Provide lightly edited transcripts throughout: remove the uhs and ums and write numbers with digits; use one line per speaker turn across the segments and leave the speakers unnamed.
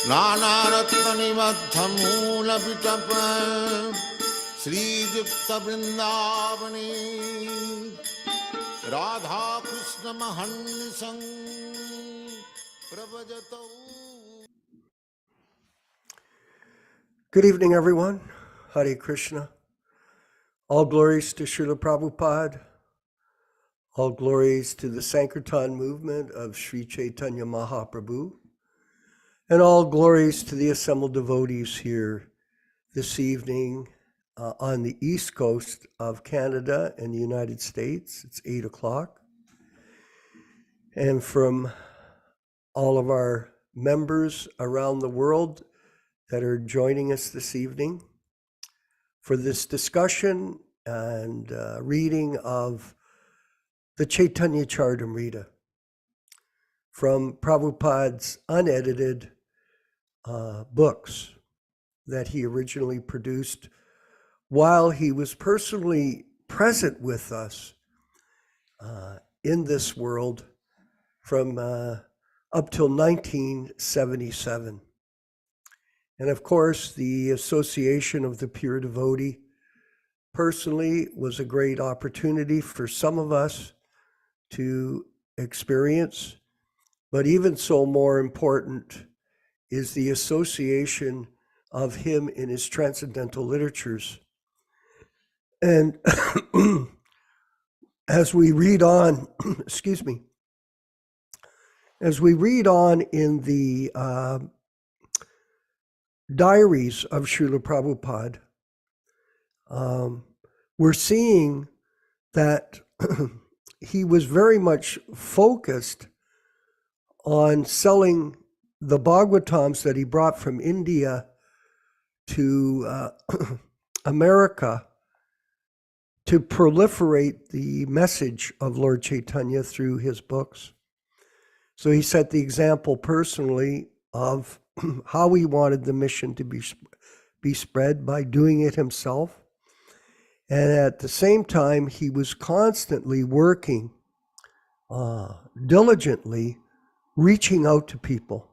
नानारत्ननिबद्धमूलपिटप श्रीयुक्तवृन्दावने राधाकृष्णमहर्निशं प्रभजतौ.
Good evening, everyone. Hare Krishna. All glories to Srila Prabhupada. All glories to the Sankirtan movement of Sri Chaitanya Mahaprabhu. And all glories to the assembled devotees here this evening on the East Coast of Canada and the United States. It's 8 o'clock. And from all of our members around the world that are joining us this evening for this discussion and reading of the Caitanya-caritāmṛta from Prabhupada's unedited books that he originally produced while he was personally present with us in this world from up till 1977. And of course, the Association of the Pure Devotee personally was a great opportunity for some of us to experience. But even so, more important is the association of him in his transcendental literatures. And as we read on, as we read on in the diaries of Srila Prabhupada, we're seeing that he was very much focused on selling the Bhagavatams that he brought from India to America to proliferate the message of Lord Chaitanya through his books. So he set the example personally of how he wanted the mission to be spread by doing it himself. And at the same time, he was constantly working diligently, reaching out to people.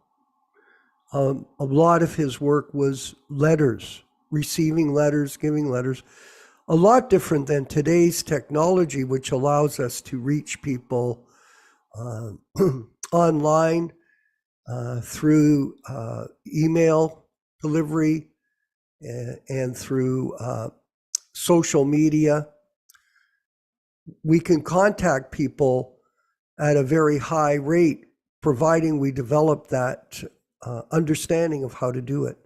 A lot of his work was letters, receiving letters, giving letters, a lot different than today's technology, which allows us to reach people online, through email delivery and through social media. We can contact people at a very high rate, providing we develop that understanding of how to do it.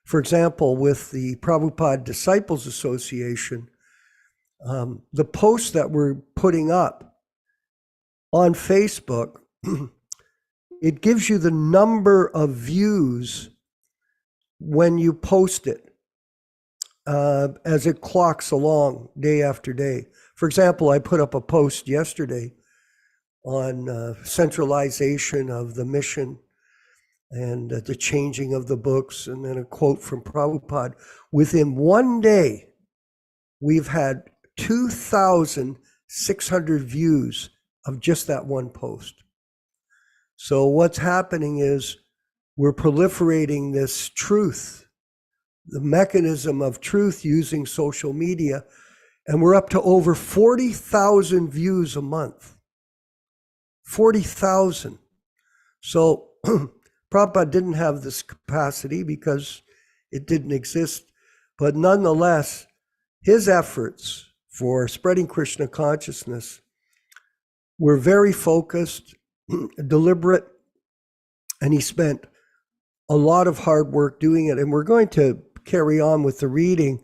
For example, with the Prabhupada Disciples Association, the posts that we're putting up on Facebook, it gives you the number of views when you post it as it clocks along day after day. For example, I put up a post yesterday on centralization of the mission and the changing of the books, and then a quote from Prabhupada. Within one day, we've had 2,600 views of just that one post. So what's happening is we're proliferating this truth, the mechanism of truth using social media, and we're up to over 40,000 views a month. 40,000. So Prabhupada didn't have this capacity because it didn't exist, but nonetheless, his efforts for spreading Krishna consciousness were very focused, deliberate, and he spent a lot of hard work doing it. And we're going to carry on with the reading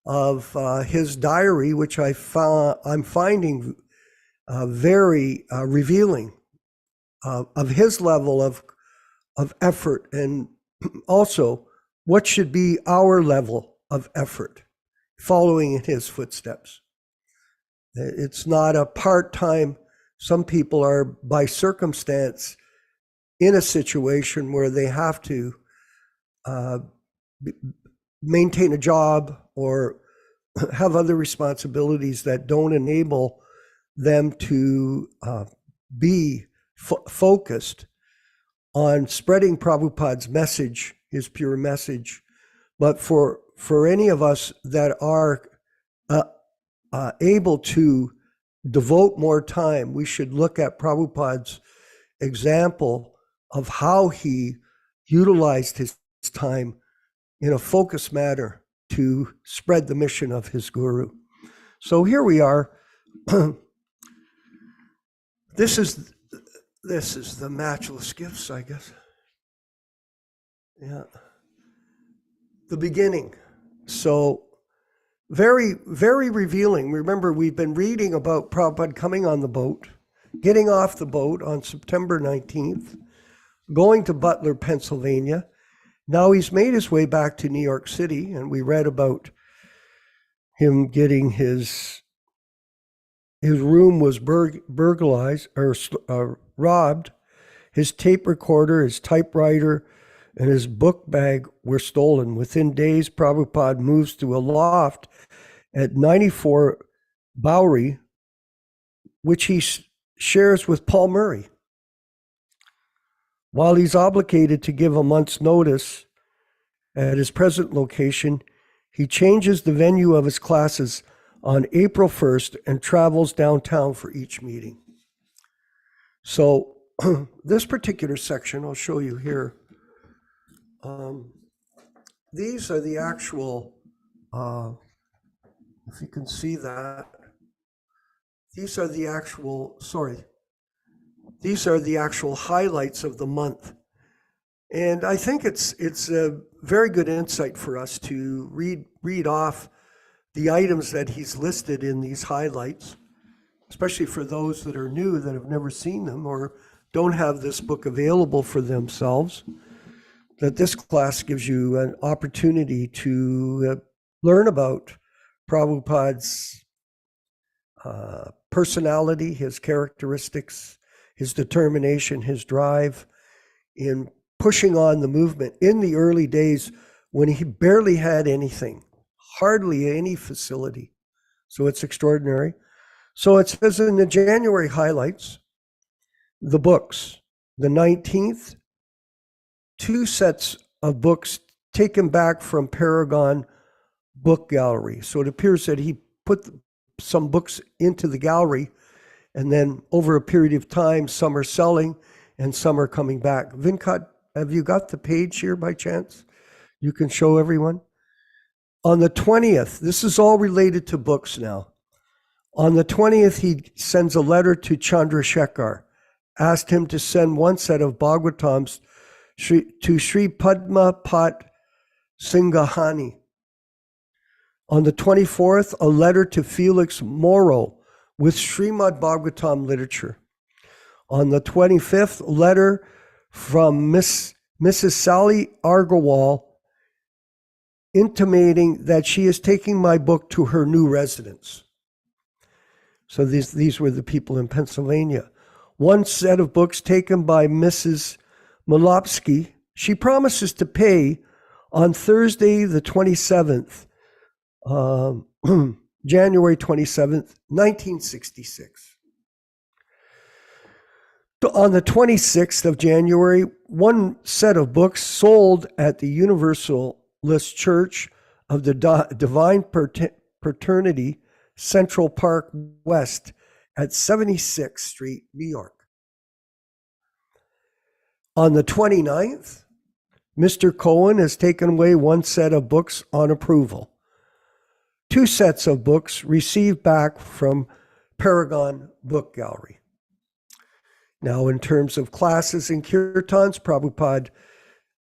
of his diary, which I'm finding very revealing of his level of effort, and also what should be our level of effort following in his footsteps. It's not a part-time. Some people are by circumstance in a situation where they have to maintain a job or have other responsibilities that don't enable them to be focused on spreading Prabhupada's message, his pure message. But for any of us that are able to devote more time, we should look at Prabhupada's example of how he utilized his time in a focused manner to spread the mission of his guru. So here we are. This is the matchless gifts, I guess. Yeah. The beginning. So very, very revealing. Remember, we've been reading about Prabhupada coming on the boat, getting off the boat on September 19th, going to Butler, Pennsylvania. Now he's made his way back to New York City, and we read about him getting his room was burglarized or robbed. His tape recorder, his typewriter, and his book bag were stolen. Within days, Prabhupada moves to a loft at 94 Bowery, which he shares with Paul Murray. While he's obligated to give a month's notice at his present location, he changes the venue of his classes on April 1st and travels downtown for each meeting. So this particular section, I'll show you here. These are the actual, if you can see that, these are the actual highlights of the month. And I think it's a very good insight for us to read off the items that he's listed in these highlights, especially for those that are new, that have never seen them or don't have this book available for themselves, that this class gives you an opportunity to learn about Prabhupada's personality, his characteristics, his determination, his drive in pushing on the movement in the early days when he barely had anything, hardly any facility. So it's extraordinary. So it says in the January highlights, the books, the 19th, 2 sets of books taken back from Paragon Book Gallery. So it appears that he put some books into the gallery, and then over a period of time, some are selling and some are coming back. Vinkat, have you got the page here by chance? You can show everyone. On the 20th, this is all related to books now. On the 20th, he sends a letter to Chandrasekhar, asked him to send 1 set of Bhagavatams to Sri Padma Pat Singhani. On the 24th, a letter to Felix Moro with Srimad Bhagavatam literature. On the 25th, a letter from Mrs. Sally Agarwal intimating that she is taking my book to her new residence. So these were the people in Pennsylvania. 1 set of books taken by Mrs. Molopsky. She promises to pay on Thursday, the 27th, January 27th, 1966. On the 26th of January, 1 set of books sold at the Universalist Church of the Divine Fraternity, Central Park West at 76th Street, New York. On the 29th, Mr. Cohen has taken away 1 set of books on approval. 2 sets of books received back from Paragon Book Gallery. Now, in terms of classes and kirtans, Prabhupada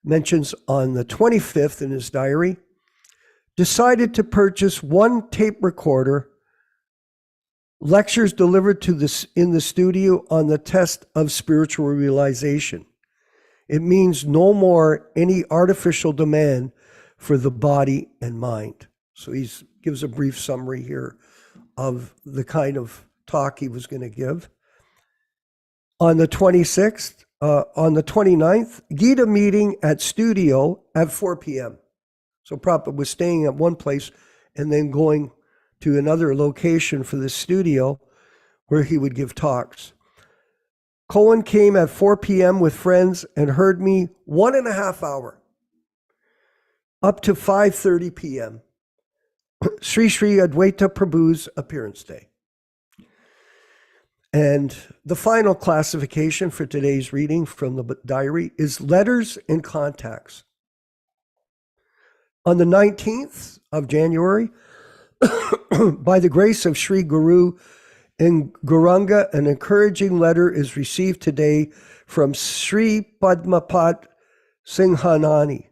mentions on the 25th in his diary, decided to purchase 1 tape recorder, lectures delivered in the studio on the test of spiritual realization. It means no more any artificial demand for the body and mind. So he gives a brief summary here of the kind of talk he was going to give. On the 26th, on the 29th, Gita meeting at studio at 4 p.m. So Prabhupada was staying at one place and then going to another location for the studio where he would give talks. Cohen came at 4 p.m. with friends and heard me 1.5 hours, up to 5:30 p.m. Sri Sri Advaita Prabhu's appearance day. And the final classification for today's reading from the diary is letters and contacts. On the 19th of January, by the grace of Sri Guru in Gauranga, an encouraging letter is received today from Sri Padmapat Singhanani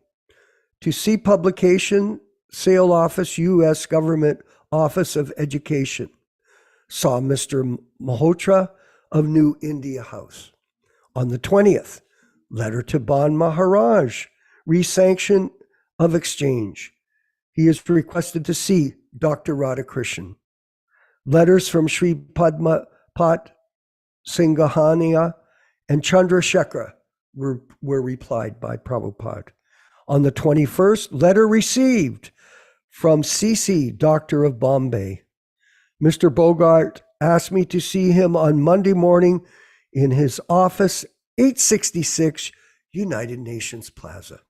to see publication, Sale Office, U.S. Government Office of Education. Saw Mr. Malhotra of New India House. On the 20th, letter to Ban Maharaj, resanction of exchange. He is requested to see Dr. Radhakrishnan. Letters from Sri Padmapat Singhania and Chandrasekhara were replied by Prabhupada. On the 21st, letter received from C.C., Doctor of Bombay. Mr. Bogart asked me to see him on Monday morning in his office, 866 United Nations Plaza.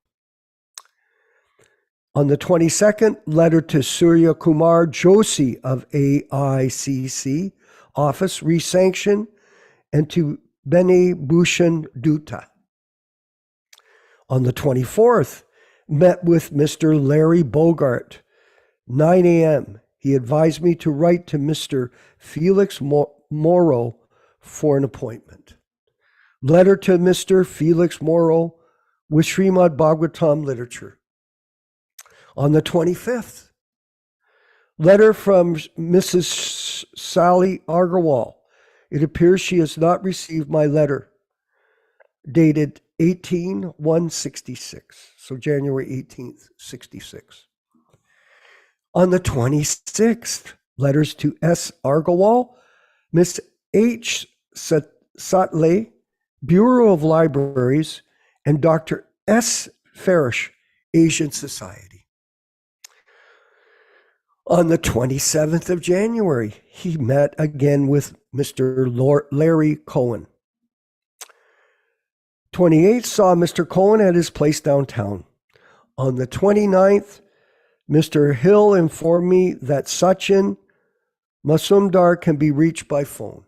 On the 22nd, letter to Surya Kumar Joshi of AICC office, resanction, and to Beni Bhushan Dutta. On the 24th, met with Mr. Larry Bogart, 9 a.m. He advised me to write to Mr. Felix Morrow for an appointment. Letter to Mr. Felix Morrow with Srimad Bhagavatam literature. On the 25th, letter from Mrs. Sally Agarwal. It appears she has not received my letter, dated 18/1/66, so January 18th, 66. On the 26th, letters to S. Agarwal, Miss H. Satle, Bureau of Libraries, and Dr. S. Farish, Asian Society. On the 27th of January, he met again with Mr. Larry Cohen. 28th, saw Mr. Cohen at his place downtown. On the 29th, Mr. Hill informed me that Sachin Masumdar can be reached by phone.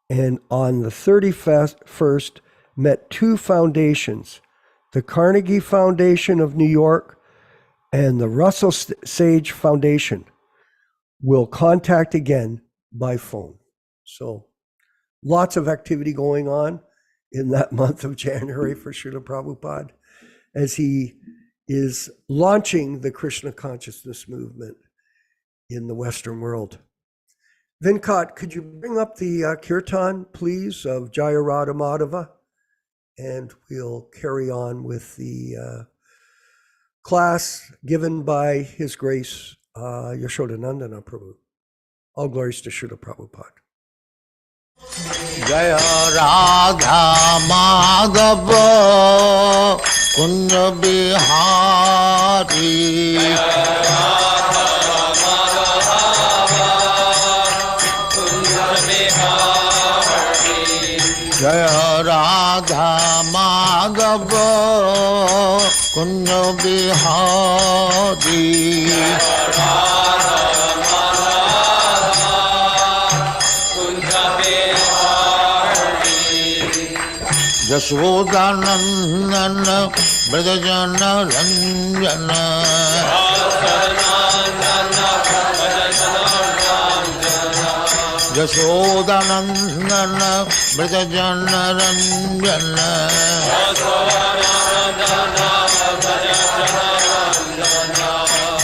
And on the 31st, met two foundations, the Carnegie Foundation of New York and the Russell Sage Foundation will contact again by phone. So lots of activity going on in that month of January for Srila Prabhupada as he is launching the Krishna Consciousness movement in the Western world. Venkat, could you bring up the kirtan, please, of Jaya Radha Madhava? And we'll carry on with the class given by His Grace Yaśodā-nandana Prabhu. All glories to Srila Prabhupada.
Jaya Radha Madhava Kunja Bihari Jaya Radha Madhava Kunja Bihari Yaśodā-nandana Brajana Ranjana Yaśodā-nandana Brajana Ranjana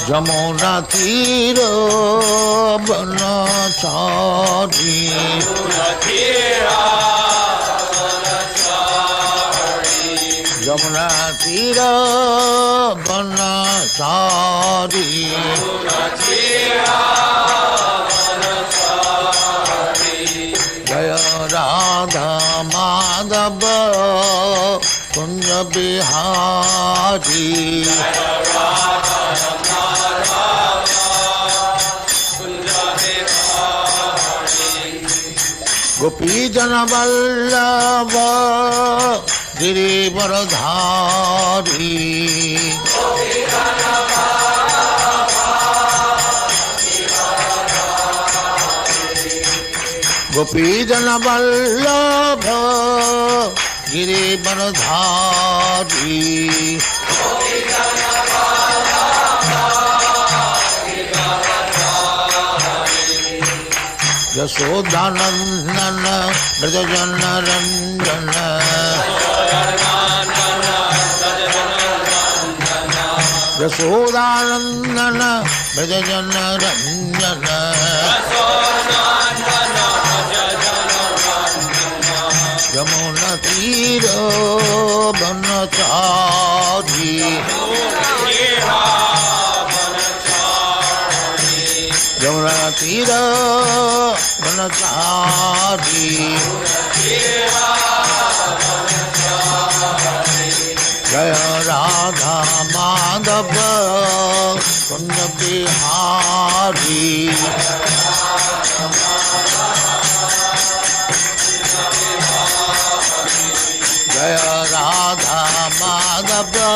Jamuna Tira Banachari Jamuna Tira Banachari Jaya Radha Madhava Kunja Bihari Gopijana Vallabha Girivaradhari Gopijana Vallabha Girivaradhari Yaśodā-nandana Dāsa Yaśodā-nandana Dāsa Yamuna Tira Banachari Yamuna Tira Banachari Jaya Radha Madhava Kunda Bihari Jaya Radha Madhava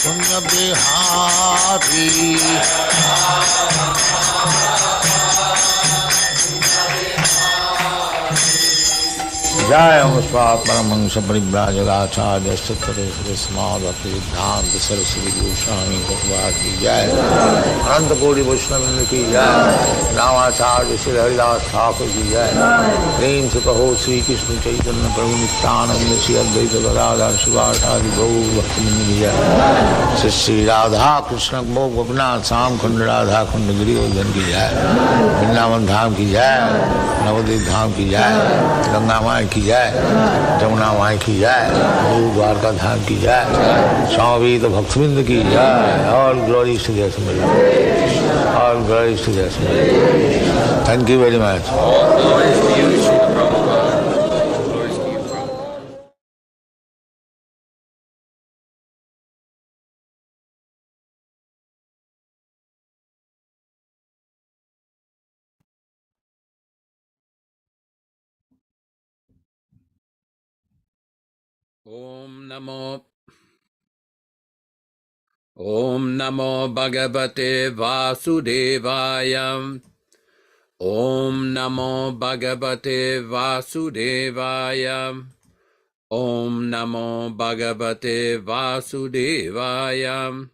Kunda Bihari Jaya Muspat Paramahansa Parivrajagacārya Sattare Srismad Bhaktivedanta Saraswati Goswami Prabhupāda ki Jai Ananta Koti Vaishnava ki Jai Namacārya Sri Haridas Thakur ki Jai Prem se kaho Sri Krishna Caitanya Prabhu Nityananda Sri Advaita Gadadhar Sivasadi Gaur Bhaktivinoda ki Jai Sri Sri Radha Krishna Mokh Gopinath Sam Khand Radha Khand Giri Govardhan ki Jai Vrindavan Dham ki Jai Navadvip Dham ki Jai Ganga Mai ki Jai Jamuna Mai ki Jai Guru Dwarka Dham ki Jai Swami Bhaktivedanta ki Jai All glories to their Summit. All glories to their Summit. Thank you very much.
All glories to you, Srila Prabhupada. Glories to you, Prabhupada. Om Namo Bhagavate Vasudevaya. Om Namo Bhagavate Vasudevaya. Om Namo Bhagavate Vasudevaya.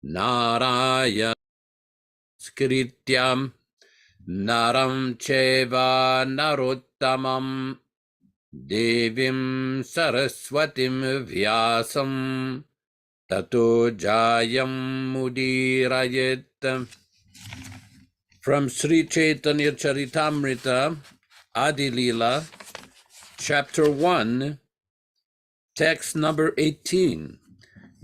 Narayana Skrityam Naram Cheva Narottamam Devim Saraswatim Vyasam Tato Jayam Mudirayet. From Sri Caitanya-caritāmṛta, Adi Lila, Chapter 1, Text number 18.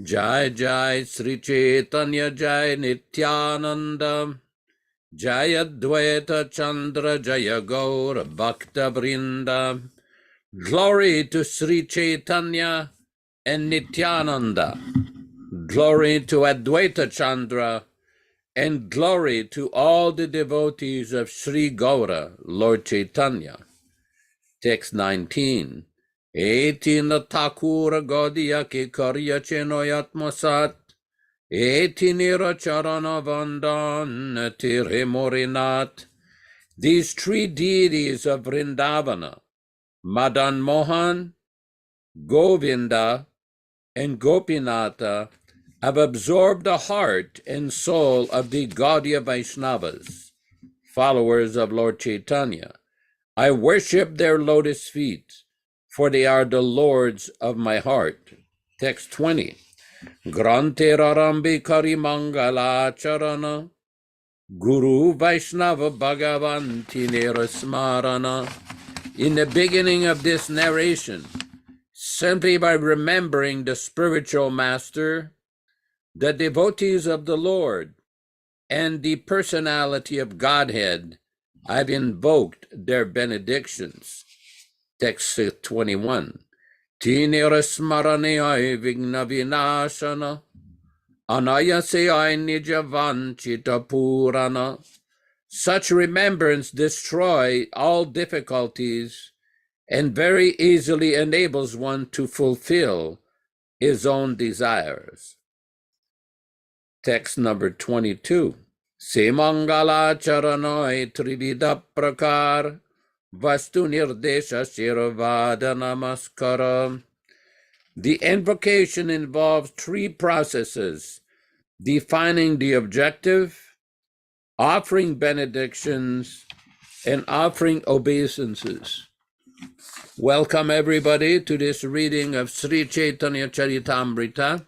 Jai Jai Sri Caitanya Jai Nityananda Jai Advaita Chandra Jaya Gaur Bhakta Vrinda. Glory to Sri Caitanya and Nityananda. Glory to Advaita Chandra, and glory to all the devotees of Sri Gaura, Lord Chaitanya. Text 19. Etina Thakura Gaudiya Ki Karya Chenoyatmasat Etinira Charana Vandan Tire Morinat. These three deities of Vrindavana, Madan Mohan, Govinda, and Gopinatha, have absorbed the heart and soul of the Gaudiya Vaishnavas, followers of Lord Chaitanya. I worship their lotus feet, for they are the lords of my heart. Text 20. Grante Rarambi Kari Mangala Charana Guru Vaishnava Bhagavanti Nerasmarana. In the beginning of this narration, simply by remembering the spiritual master, the devotees of the Lord, and the personality of Godhead, I've invoked their benedictions. Text 21. Tinirasmaraneyai vigna vinashana anayaseyai nijavanchita purana
Such remembrance destroys all difficulties and very easily enables one to fulfill his own desires. Text number 22. Semangala charanoi trivida prakar vastu nirdesha shiravada namaskara. The invocation involves three processes: defining the objective, offering benedictions, and offering obeisances. Welcome everybody to this reading of Sri Caitanya-caritāmṛta.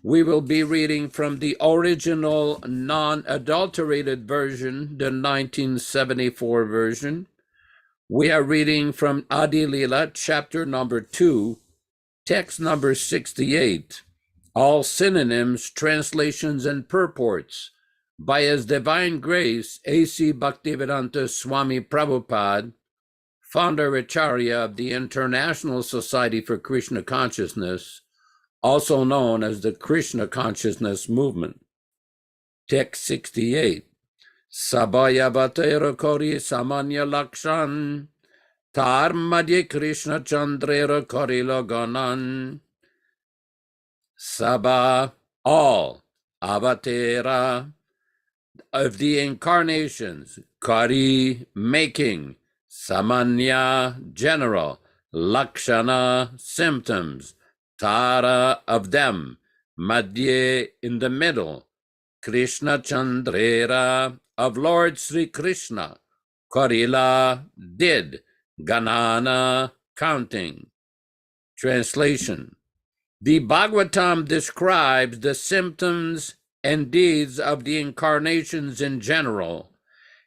We will be reading from the original non-adulterated version, the 1974 version. We are reading from Adi Lila, chapter number 2, text number 68. All synonyms, translations, and purports by His Divine Grace A.C. Bhaktivedanta Swami Prabhupāda, Founder-Ācārya of the International Society for Krishna Consciousness, also known as the Krishna Consciousness Movement. Text 68. Sabaya Vatera Kori Samanya Lakshan Tar Madhya Krishna Chandrera Kori Loganan. Sabha, all, Avatera, of the incarnations, Kari, making, Samanya, general, Lakshana, symptoms, Tara, of them, Madhya, in the middle, Krishna Chandrera, of Lord Sri Krishna, Karila, did, Ganana, counting. Translation. The Bhagavatam describes the symptoms and deeds of the incarnations in general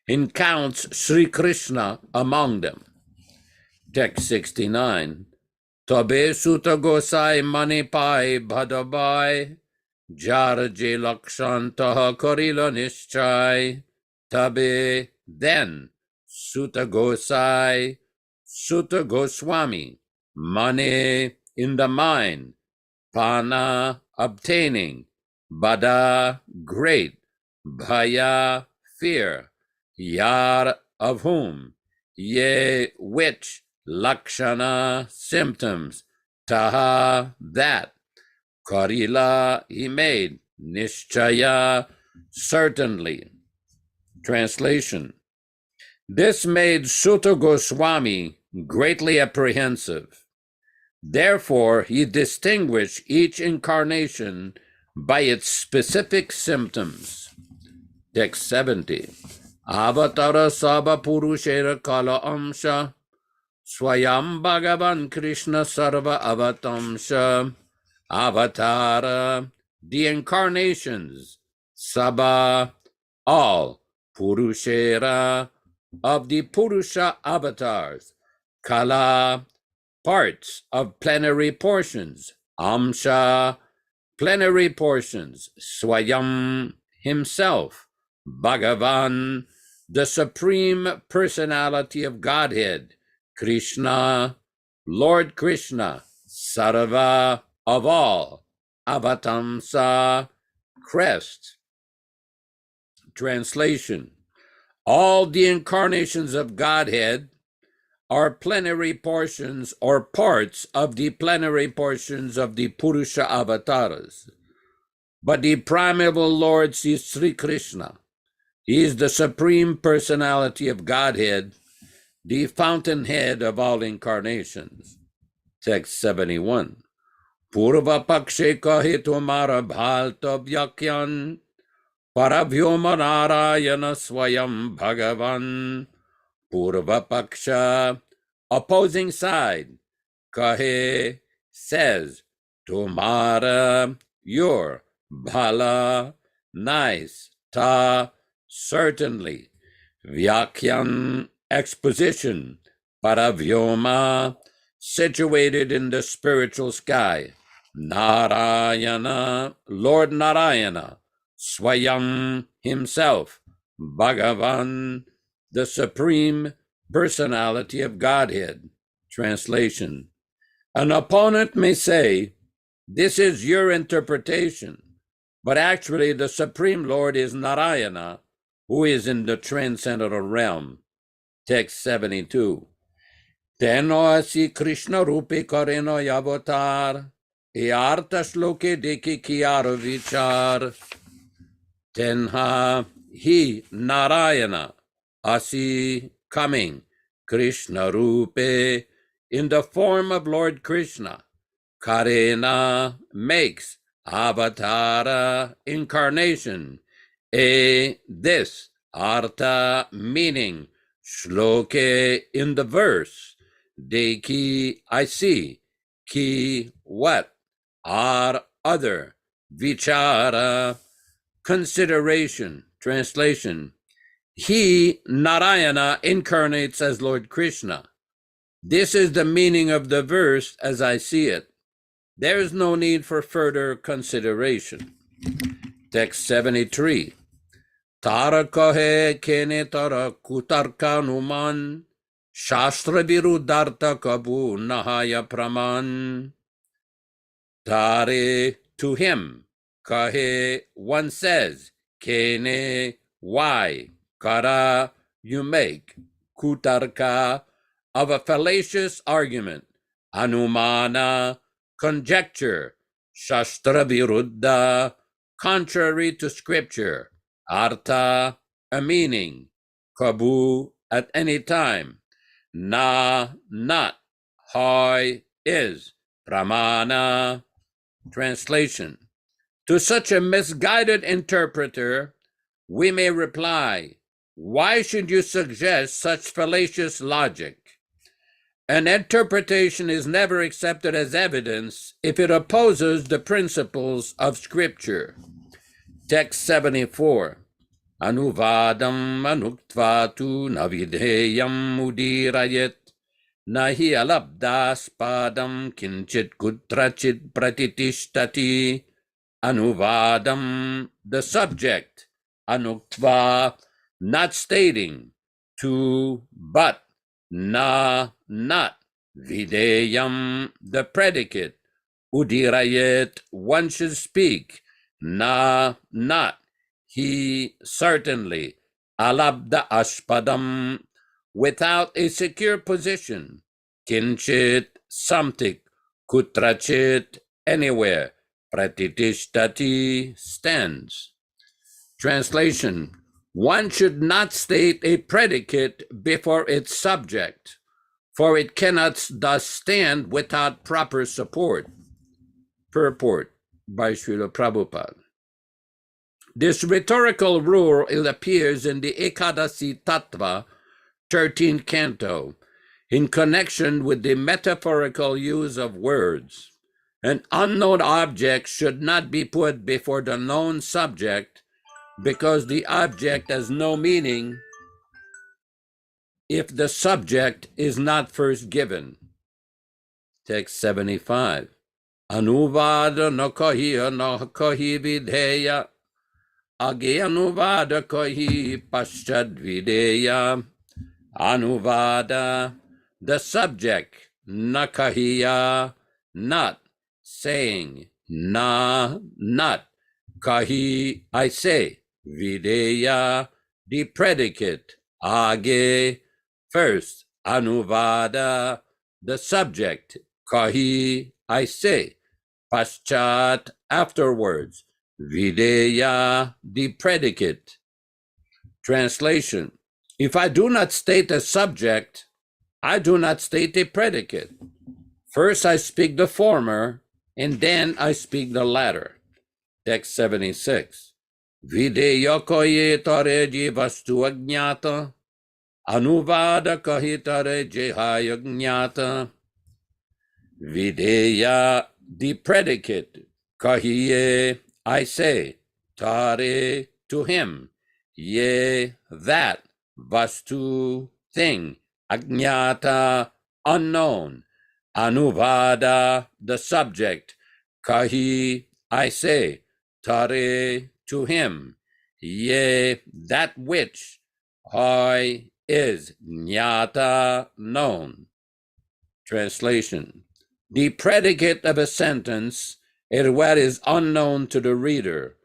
and counts Sri Krishna among them. Text 69. Tabe Sutta Gosai Manipai Bhadabai Jaraje Lakshantaha Karila Nischai. Tabe, then, Sutta Gosai, Sutta Goswami, Mane, in the mind, Pana, obtaining, Bada, great, Bhaya, fear, Yar, of whom, Ye, which, Lakshana, symptoms, Taha, that, Karila, he made, Nishchaya, certainly. Translation. This made Sutta Goswami greatly apprehensive. Therefore, he distinguished each incarnation by its specific symptoms. Text 70. Avatara Sabha Purushera Kala Amsha Swayam Bhagavan Krishna Sarva Avatamsha. Avatara, the incarnations, Sabha, all, Purushera, of the Purusha avatars, Kala, parts of plenary portions, Amsha, plenary portions, Swayam, himself, Bhagavan, the Supreme Personality of Godhead, Krishna, Lord Krishna, Sarva, of all, Avatamsa, crest. Translation. All the incarnations of Godhead are plenary portions or parts of the plenary portions of the Purusha avatars. But the primeval Lord is Sri Krishna. He is the Supreme Personality of Godhead, the fountainhead of all incarnations. Text 71. Purva pakshe kahe tumara bhalta vyakyan Paravhyoma Narayana Swayam Bhagavan. Purva paksha, opposing side, kahe, says, tumara, your, bhala, nice, ta, certainly, vyakyan, exposition, paravyoma, situated in the spiritual sky, Narayana, Lord Narayana, Swayam, himself, Bhagavan, the Supreme Personality of Godhead. Translation. An opponent may say, this is your interpretation, but actually the Supreme Lord is Narayana, who is in the transcendental realm. Text 72. Teno asi Krishna rupi kareno yavatar, arta shloke deki kiara vichar. Tenha he Narayana asi coming, Krishna rupe, in the form of Lord Krishna. Karena makes, avatara incarnation, this artha meaning, shloke in the verse, deki I see, ki what, are other, vichara consideration. Translation: he, Narayana, incarnates as Lord Krishna. This is the meaning of the verse as I see it. There is no need for further consideration. Text 73. Tara kahe kene tara kutarka numan, shastra viruddhartha kabu nahaya praman. Tare, to him, kahe, one says, kene, why, kara, you make, kutarka, of a fallacious argument, anumana, conjecture, shastra viruddha, contrary to scripture, artha, a meaning, kabu, at any time, na, not, hoy, is, pramana. Translation: to such a misguided interpreter, we may reply, why should you suggest such fallacious logic? An interpretation is never accepted as evidence if it opposes the principles of Scripture. Text 74. Anuvadam anuktvatu navidheyam udirayet nahi alabdas padam kinchit kutrachit pratitishtati. Anuvadam, the subject, anuktva, not stating, to, but, na, not, videyam, the predicate, udirayet, one should speak, na, not, he, certainly, alabda aspadam, without a secure position, kinchit, something, kutrachit, anywhere, pratitishtati, stands. Translation: one should not state a predicate before its subject, for it cannot thus stand without proper support. Purport by Srila Prabhupada. This rhetorical rule appears in the Ekadasi Tattva, 13th canto, in connection with the metaphorical use of words. An unknown object should not be put before the known subject because the object has no meaning if the subject is not first given. Text 75. Anuvada no kahi vidheya, age anuvada kahi paschad videya. Anuvada, the subject, nakahiya, not, saying, na, not, kahi, I say, videya, the predicate, age, first, anuvada, the subject, kahi, I say, paschat, afterwards, videya, the predicate. Translation: if I do not state a subject, I do not state a predicate. First I speak the former, and then I speak the latter. Text 76. Videya koye tare jivastu agnyata, anuvada kahitare jehaya agnyata. Videya, the predicate, kahiye, I say, tare, to him, ye, that, vastu, thing, agnyata, unknown, anuvada, the subject, kahi, I say, tare, to him, ye, that which, hoy, is, jnata, known. Translation: the predicate of a sentence is what is unknown to the reader,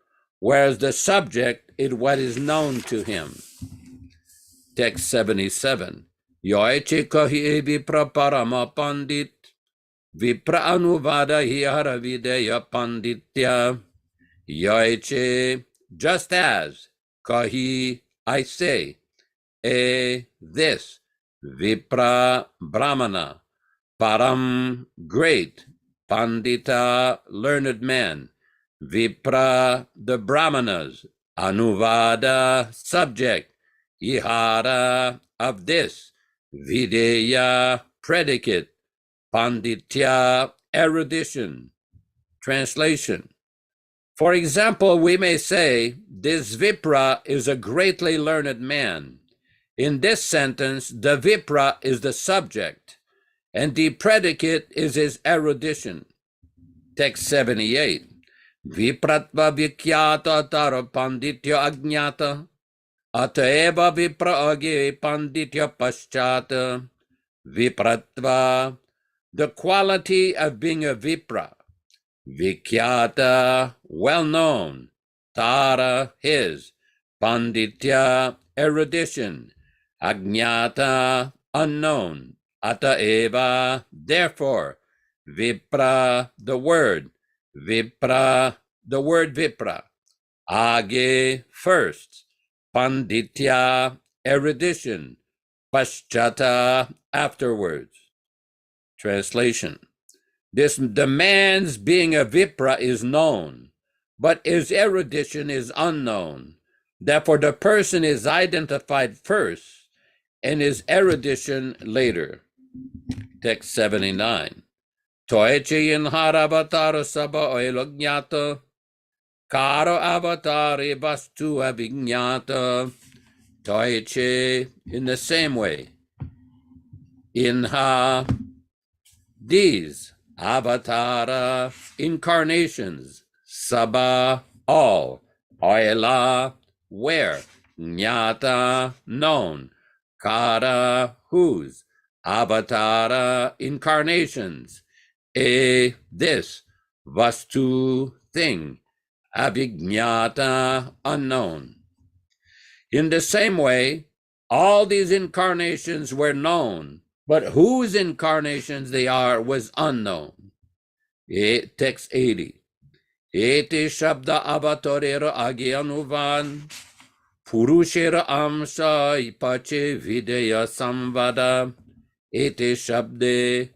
whereas the subject is what is known to him. Text 77. Yoiche kahi vipra parama pandit, vipra anuvada hihara videya panditya. Yoiche, just as, kahi, I say, this, vipra brahmana, param, great, pandita, learned man, vipra, the brahmanas, anuvada, subject, ihara, of this, videya, predicate, panditya, erudition. Translation. For example, we may say, this Vipra is a greatly learned man. In this sentence, the Vipra is the subject, and the predicate is his erudition. Text 78. Vipratva vikyata tara panditya agnyata, ataeva vipra age panditya paschata. Vipratva, the quality of being a Vipra. Vikyata, well known. Tara, his. Panditya, erudition. Agnyata, unknown. Ataeva, therefore. Vipra, the word. Vipra, the word Vipra. Age, first. Panditya, erudition. Paschata, afterwards. Translation. The man's being a Vipra is known, but his erudition is unknown. Therefore, the person is identified first, and his erudition later. Text 79. Toeche inhara avatara saba oelognata, karo avatari vastu avignata. Toeche, in the same way. Inha, these. Avatara, incarnations. Saba, all. Oela, where. Jnata, known. Kara, whose. Avatara, incarnations. This. Vastu, thing. Avijnata, unknown. In the same way, all these incarnations were known, but whose incarnations they are was unknown. Text 80. Ete shabda avatarera agyanuvan, purushera amsa ipache videya samvada. Ete shabde,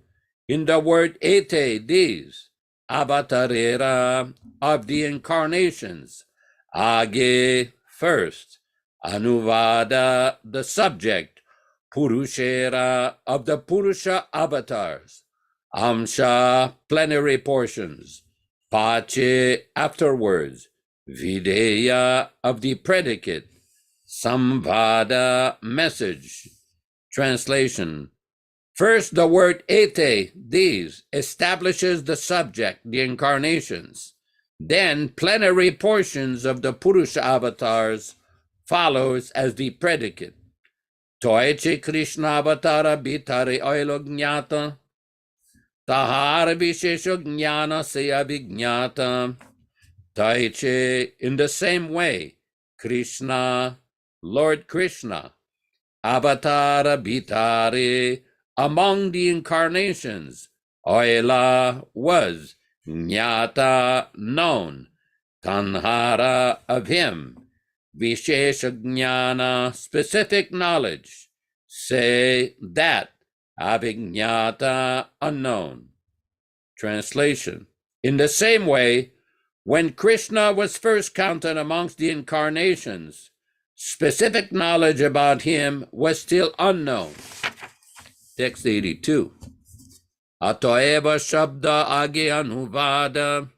in the word ete, these, avatarera, of the incarnations, age, first, anuvada, the subject, Purushera, of the Purusha avatars, Amsha, plenary portions, Pache, afterwards, Videya, of the predicate, Samvada, message. Translation. First, the word ete, these, establishes the subject, the incarnations. Then, plenary portions of the Purusha avatars follows as the predicate. Toeche Krishna avatara bitare oilognata, tahara vishesho jnana seya vignata. Toeche, in the same way, Krishna, Lord Krishna, avatara bitare, among the incarnations, oila, was, jnata, known, tanhara, of him, Vishesha jnana, specific knowledge, say that, avijnata, unknown. Translation. In the same way, when Krishna was first counted amongst the incarnations, specific knowledge about him was still unknown. Text 82. Atoeva shabda age anuvada,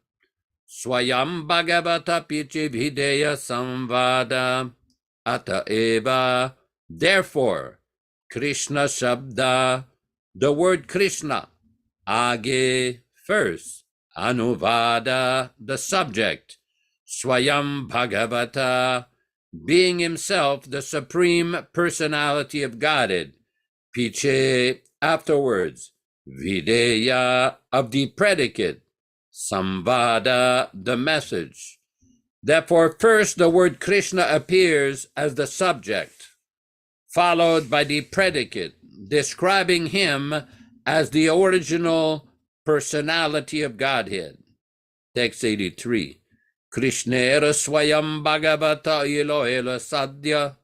Swayam Bhagavata Pichi Videya Samvada Ataeva. Therefore, Krishna Shabda, the word Krishna, Age, first, Anuvada, the subject, Swayam Bhagavata, being himself the Supreme Personality of Godhead, Piche, afterwards, Videya, of the predicate, Samvada, the message. Therefore, first the word Krishna appears as the subject, followed by the predicate, describing him as the original personality of Godhead. Text 83. Krishnera swayam bhagavata iloela sadhya,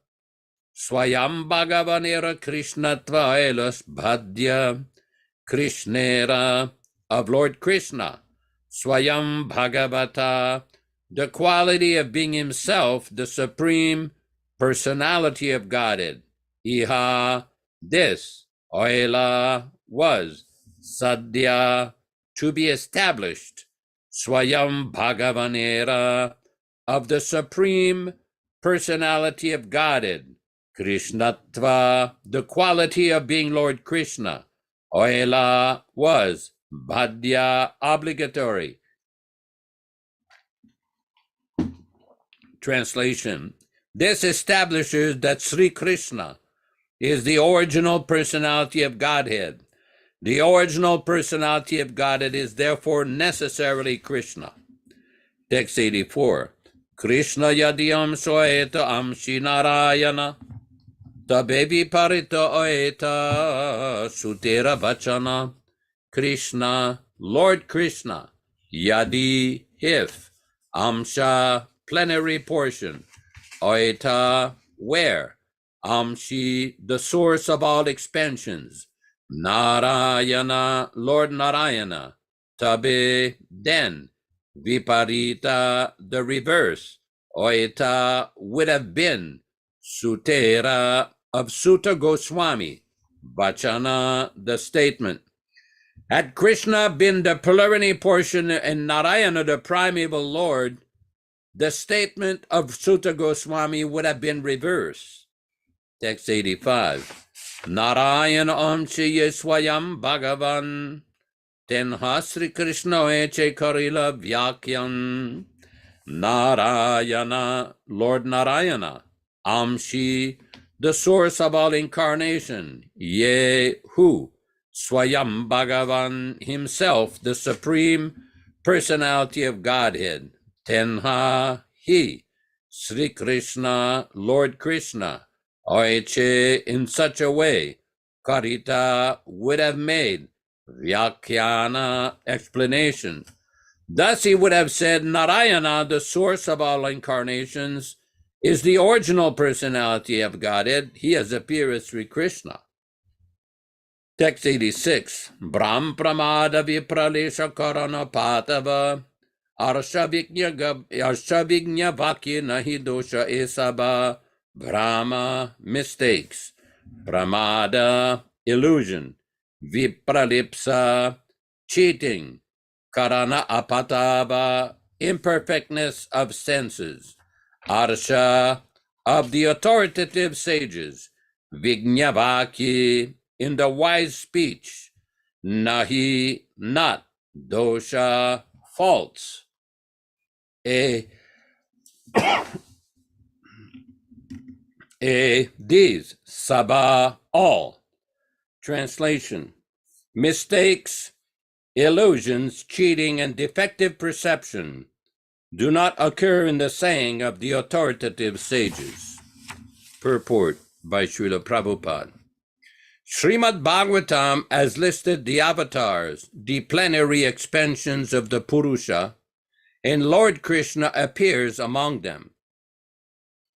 swayam bhagavanera krishnatva elas bhadya. Krishnera, of Lord Krishna, swayam bhagavata, the quality of being himself, the supreme personality of Godhead. Iha, this, oela, was, sadhya, to be established, swayam bhagavanera, of the supreme personality of Godhead, krishnatva, the quality of being Lord Krishna, oela, was, bhadya, obligatory. Translation. This establishes that Sri Krishna is the original personality of Godhead. The original personality of Godhead is therefore necessarily Krishna. Text 84. Krishna yadiyam soeta amshi narayana, tabevi parita oeta sutera vachana. Krishna, Lord Krishna, yadi, if, amsha, plenary portion, oeta, where, amshi, the source of all expansions, Narayana, Lord Narayana, tabe, then, viparita, the reverse, oeta, would have been, sutera, of Suta Goswami, vachana, the statement. Had Krishna been the plenary portion and Narayana the primeval Lord, the statement of Suta Goswami would have been reversed. Text 85. Narayana amchiye swayam bhagavan, tenha Sri Krishna eche karila vyakyan. Narayana, Lord Narayana, amshi, the source of all incarnation, ye, who, swayam bhagavan, himself, the supreme personality of Godhead, tenha, he, Sri Krishna, Lord Krishna, oeche, in such a way, karita, would have made, vyakhyana, explanation. Thus he would have said, Narayana, the source of all incarnations, is the original personality of Godhead. He has appeared as Sri Krishna. Text 86. Brahm pramada vipralesha karana patava, arshavignya vakya nahi dosha esaba. Brahma, mistakes. Pramada, illusion. Vipralipsa, cheating. Karana apatava, imperfectness of senses. Arsha, of the authoritative sages. Vignavaki, in the wise speech. Nahi, not. Dosha, faults. These, Sabha, all. Translation. Mistakes, illusions, cheating, and defective perception do not occur in the saying of the authoritative sages. Purport by Srila Prabhupada. Srimad Bhagavatam has listed the avatars, the plenary expansions of the Purusha, and Lord Krishna appears among them.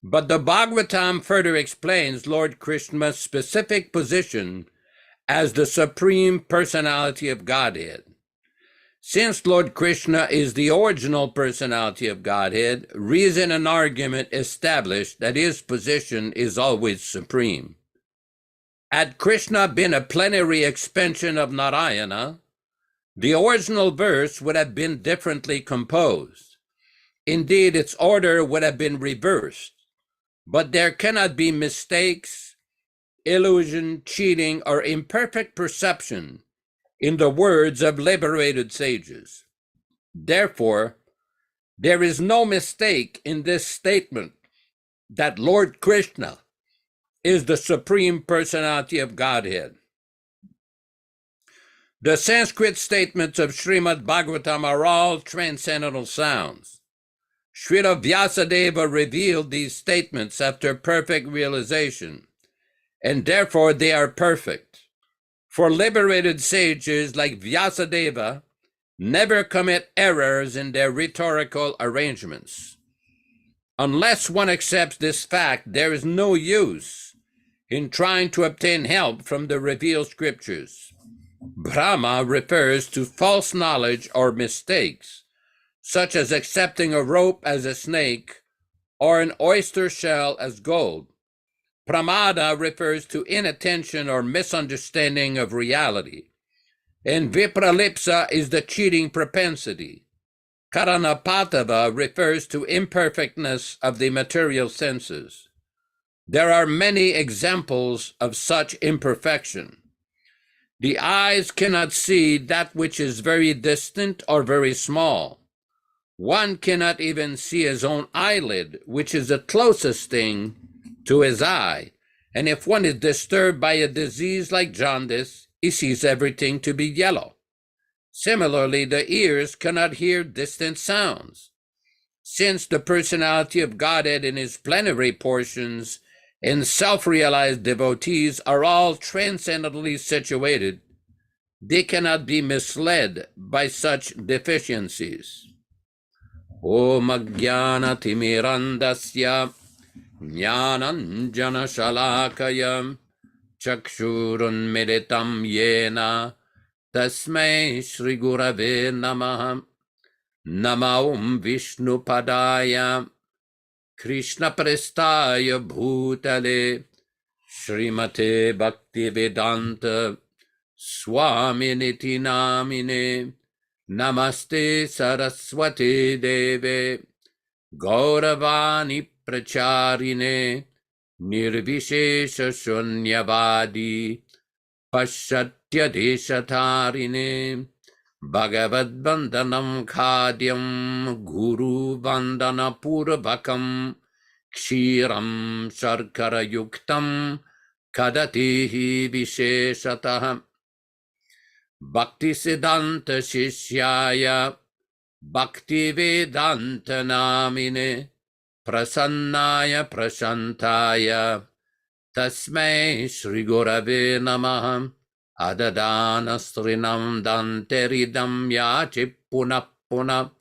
But the Bhagavatam further explains Lord Krishna's specific position as the Supreme Personality of Godhead. Since Lord Krishna is the original personality of Godhead, reason and argument establish that his position is always supreme. Had Krishna been a plenary expansion of Narayana, the original verse would have been differently composed. Indeed, its order would have been reversed. But there cannot be mistakes, illusion, cheating, or imperfect perception in the words of liberated sages. Therefore, there is no mistake in this statement that Lord Krishna is the Supreme Personality of Godhead. The Sanskrit statements of Srimad Bhagavatam are all transcendental sounds. Srila Vyasadeva revealed these statements after perfect realization, and therefore they are perfect. For liberated sages like Vyasadeva never commit errors in their rhetorical arrangements. Unless one accepts this fact, there is no use in trying to obtain help from the revealed scriptures. Brahma refers to false knowledge or mistakes, such as accepting a rope as a snake or an oyster shell as gold. Pramada refers to inattention or misunderstanding of reality. And Vipralipsa is the cheating propensity. Karanapatava refers to imperfectness of the material senses. There are many examples of such imperfection. The eyes cannot see that which is very distant or very small. One cannot even see his own eyelid, which is the closest thing to his eye. And if one is disturbed by a disease like jaundice, he sees everything to be yellow. Similarly, the ears cannot hear distant sounds. Since the personality of Godhead in his plenary portions and self-realized devotees are all transcendently situated, they cannot be misled by such deficiencies. Om Ajnana Timirandasya Jnananjana Shalakaya Chakshurun Meditam Yena Tasmai Shri Gurave Namaha Namaum Vishnu Padaya Krishna Prestaya Bhutale Srimate Bhaktivedanta Swami Niti Namine Namaste Saraswati Deve Gauravani Pracharine Nirvishesha Shunyavadi Pashatya Deshatarine Bhagavad Vandanam Khadyam Guru Vandana Purvakam Kshiram Sharkara Yuktam Kadatihi Visheshatah Bhakti Siddhanta Shishyaya Bhaktivedanta Namine Prasannaya Prashantaya Tasmai Shri Gurave Namaha Adadana Srinam Danteridam Yachi Puna Puna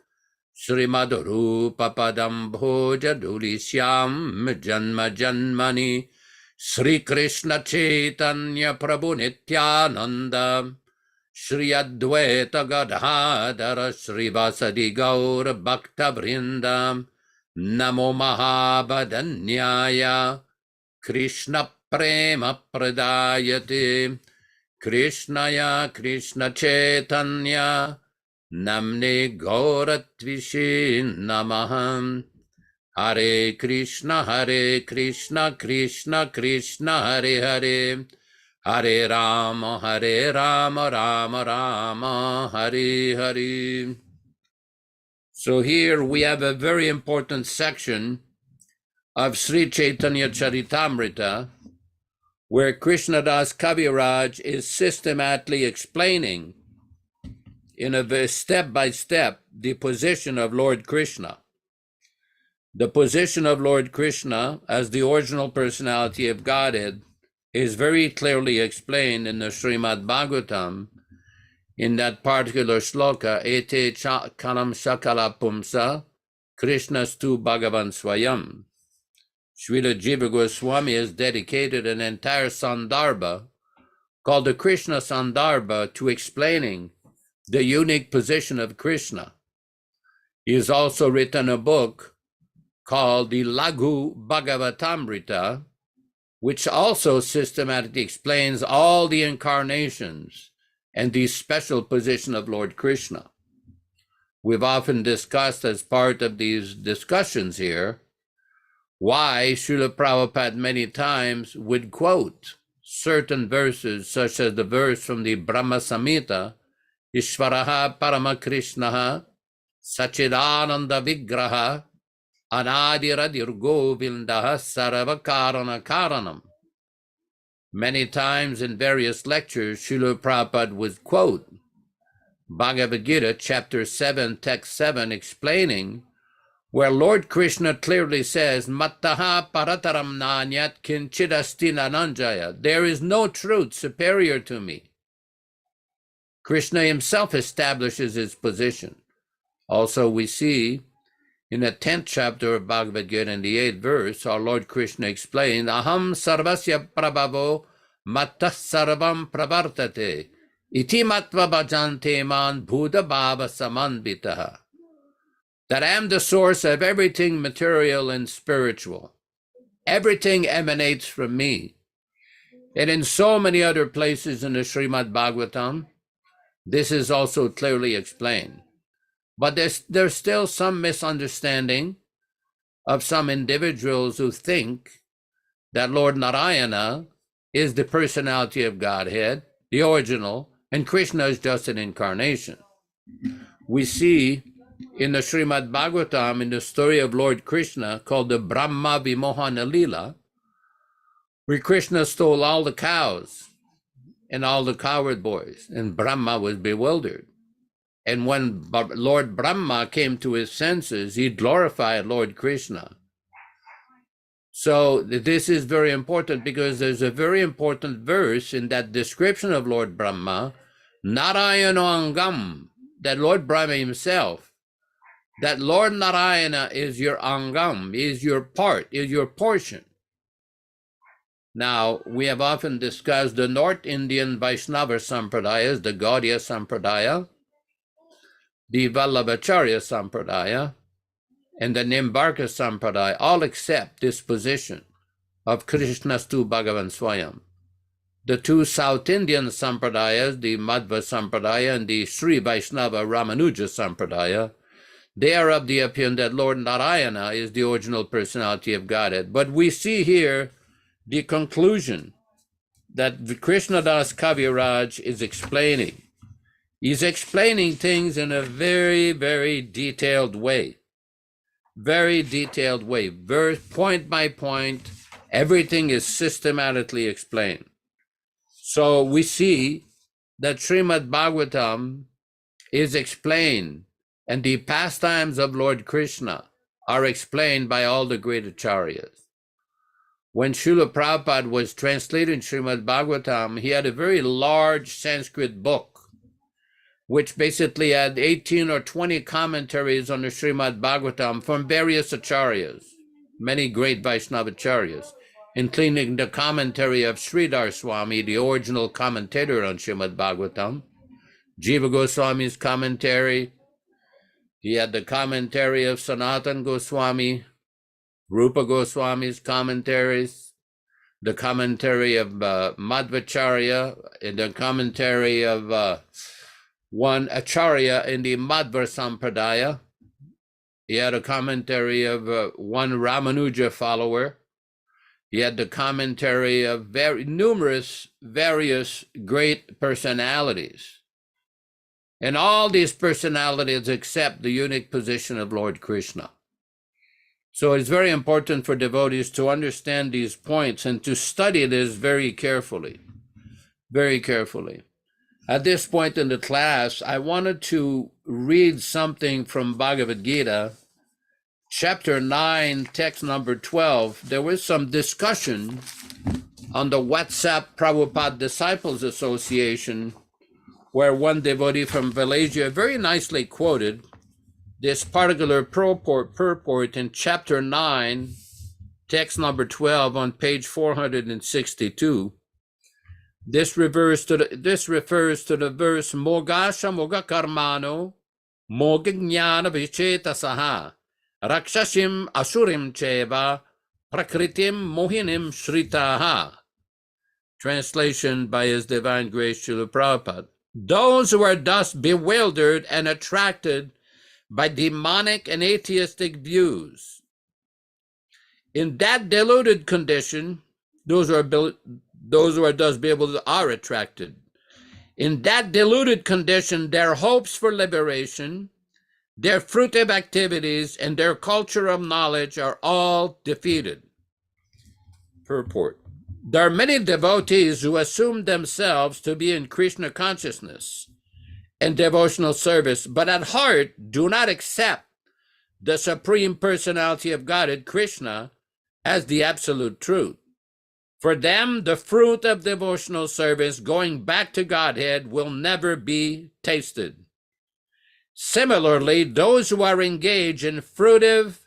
Srimadhurupa Padam Bhoja Dulisyam Janma Janmani Sri Krishna Chaitanya Prabhu Nityananda Shri Advaita Gadadhara Shri Vasadi Gaur Bhakta Vrindam Namo Mahabhadanyaya Krishna Prema Pradayate Krishnaya Krishna Chaitanya Namne Gauratvishi Namaham Hare Krishna Krishna Krishna Hare Hare Hare Rama Rama Rama Hare Hare. So here we have a very important section of Sri Caitanya-caritāmṛta, where Krishnadas Kaviraj is systematically explaining in a step-by-step the position of Lord Krishna. The position of Lord Krishna as the original personality of Godhead is very clearly explained in the Srimad Bhagavatam in that particular shloka, Ete Kanam Shakala Pumsa Krishnastu Bhagavan Swayam. Srila Jiva Goswami has dedicated an entire Sandarbha called the Krishna Sandarbha to explaining the unique position of Krishna. He has also written a book called the Laghu Bhagavatamrita, which also systematically explains all the incarnations and the special position of Lord Krishna. We've often discussed as part of these discussions here why Srila Prabhupada many times would quote certain verses, such as the verse from the Brahma Samhita, Ishvaraha Paramakrishnaha Sachidananda Vigraha Anadiradir Govindaha Saravakarana Karanam. Many times in various lectures, Srila Prabhupada would quote Bhagavad Gita, chapter 7, text 7, explaining where Lord Krishna clearly says, Mattaha parataram nanyat kinchidasti nananjaya. There is no truth superior to me. Krishna himself establishes his position. Also, we see in the 10th chapter of Bhagavad Gita, in the 8th verse, our Lord Krishna explained, Aham sarvasya prabhavo mattah sarvam pravartate iti matva bhajante man buddha bhava samanvitaha. That I am the source of everything material and spiritual. Everything emanates from me. And in so many other places in the Srimad Bhagavatam, this is also clearly explained. But there's still some misunderstanding of some individuals who think that Lord Narayana is the personality of Godhead, the original, and Krishna is just an incarnation. We see in the Srimad Bhagavatam, in the story of Lord Krishna, called the Brahma Vimohana Lila, where Krishna stole all the cows and all the cowherd boys, and Brahma was bewildered. And when Lord Brahma came to his senses, he glorified Lord Krishna. So this is very important, because there's a very important verse in that description of Lord Brahma, Narayana Angam, that Lord Brahma himself, that Lord Narayana is your Angam, is your part, is your portion. Now, we have often discussed the North Indian Vaishnava Sampradayas, the Gaudiya Sampradaya, the Vallabhacharya Sampradaya, and the Nimbarka Sampradaya, all accept this position of Krishnastu Bhagavan Swayam. The two South Indian Sampradayas, the Madhva Sampradaya and the Sri Vaishnava Ramanuja Sampradaya, they are of the opinion that Lord Narayana is the original personality of Godhead. But we see here the conclusion that Krishnadas Kaviraj is explaining. He's explaining things in a very, very detailed way. Very detailed way. Verse, point by point, everything is systematically explained. So we see that Srimad Bhagavatam is explained, and the pastimes of Lord Krishna are explained by all the great acharyas. When Srila Prabhupada was translating Srimad Bhagavatam, he had a very large Sanskrit book, which basically had 18 or 20 commentaries on the Srimad Bhagavatam from various acharyas, many great Vaishnava acharyas, including the commentary of Sridhar Swami, the original commentator on Srimad Bhagavatam, Jiva Goswami's commentary. He had the commentary of Sanatan Goswami, Rupa Goswami's commentaries, the commentary of Madhvacharya, and the commentary of one Acharya in the Madhva Sampradaya. He had a commentary of one Ramanuja follower. He had the commentary of various great personalities. And all these personalities accept the unique position of Lord Krishna. So it's very important for devotees to understand these points and to study this very carefully, very carefully. At this point in the class, I wanted to read something from Bhagavad Gita, chapter 9, text number 12. There was some discussion on the WhatsApp Prabhupada Disciples Association, where one devotee from Malaysia very nicely quoted this particular purport in chapter 9, text number 12 on page 462. This refers to the verse Mogasha Moga Karmano Moga Jnana Vichetasaha Rakshashim Asurim Cheva Prakritim Mohinim Shritaha. Translation by His Divine Grace Srila Prabhupada. Those who are thus bewildered and attracted by demonic and atheistic views, in that deluded condition, those who are thus bewildered are attracted. In that deluded condition, their hopes for liberation, their fruitive activities, and their culture of knowledge are all defeated. Purport. There are many devotees who assume themselves to be in Krishna consciousness and devotional service, but at heart do not accept the Supreme Personality of Godhead, Krishna, as the absolute truth. For them, the fruit of devotional service going back to Godhead will never be tasted. Similarly, those who are engaged in fruitive,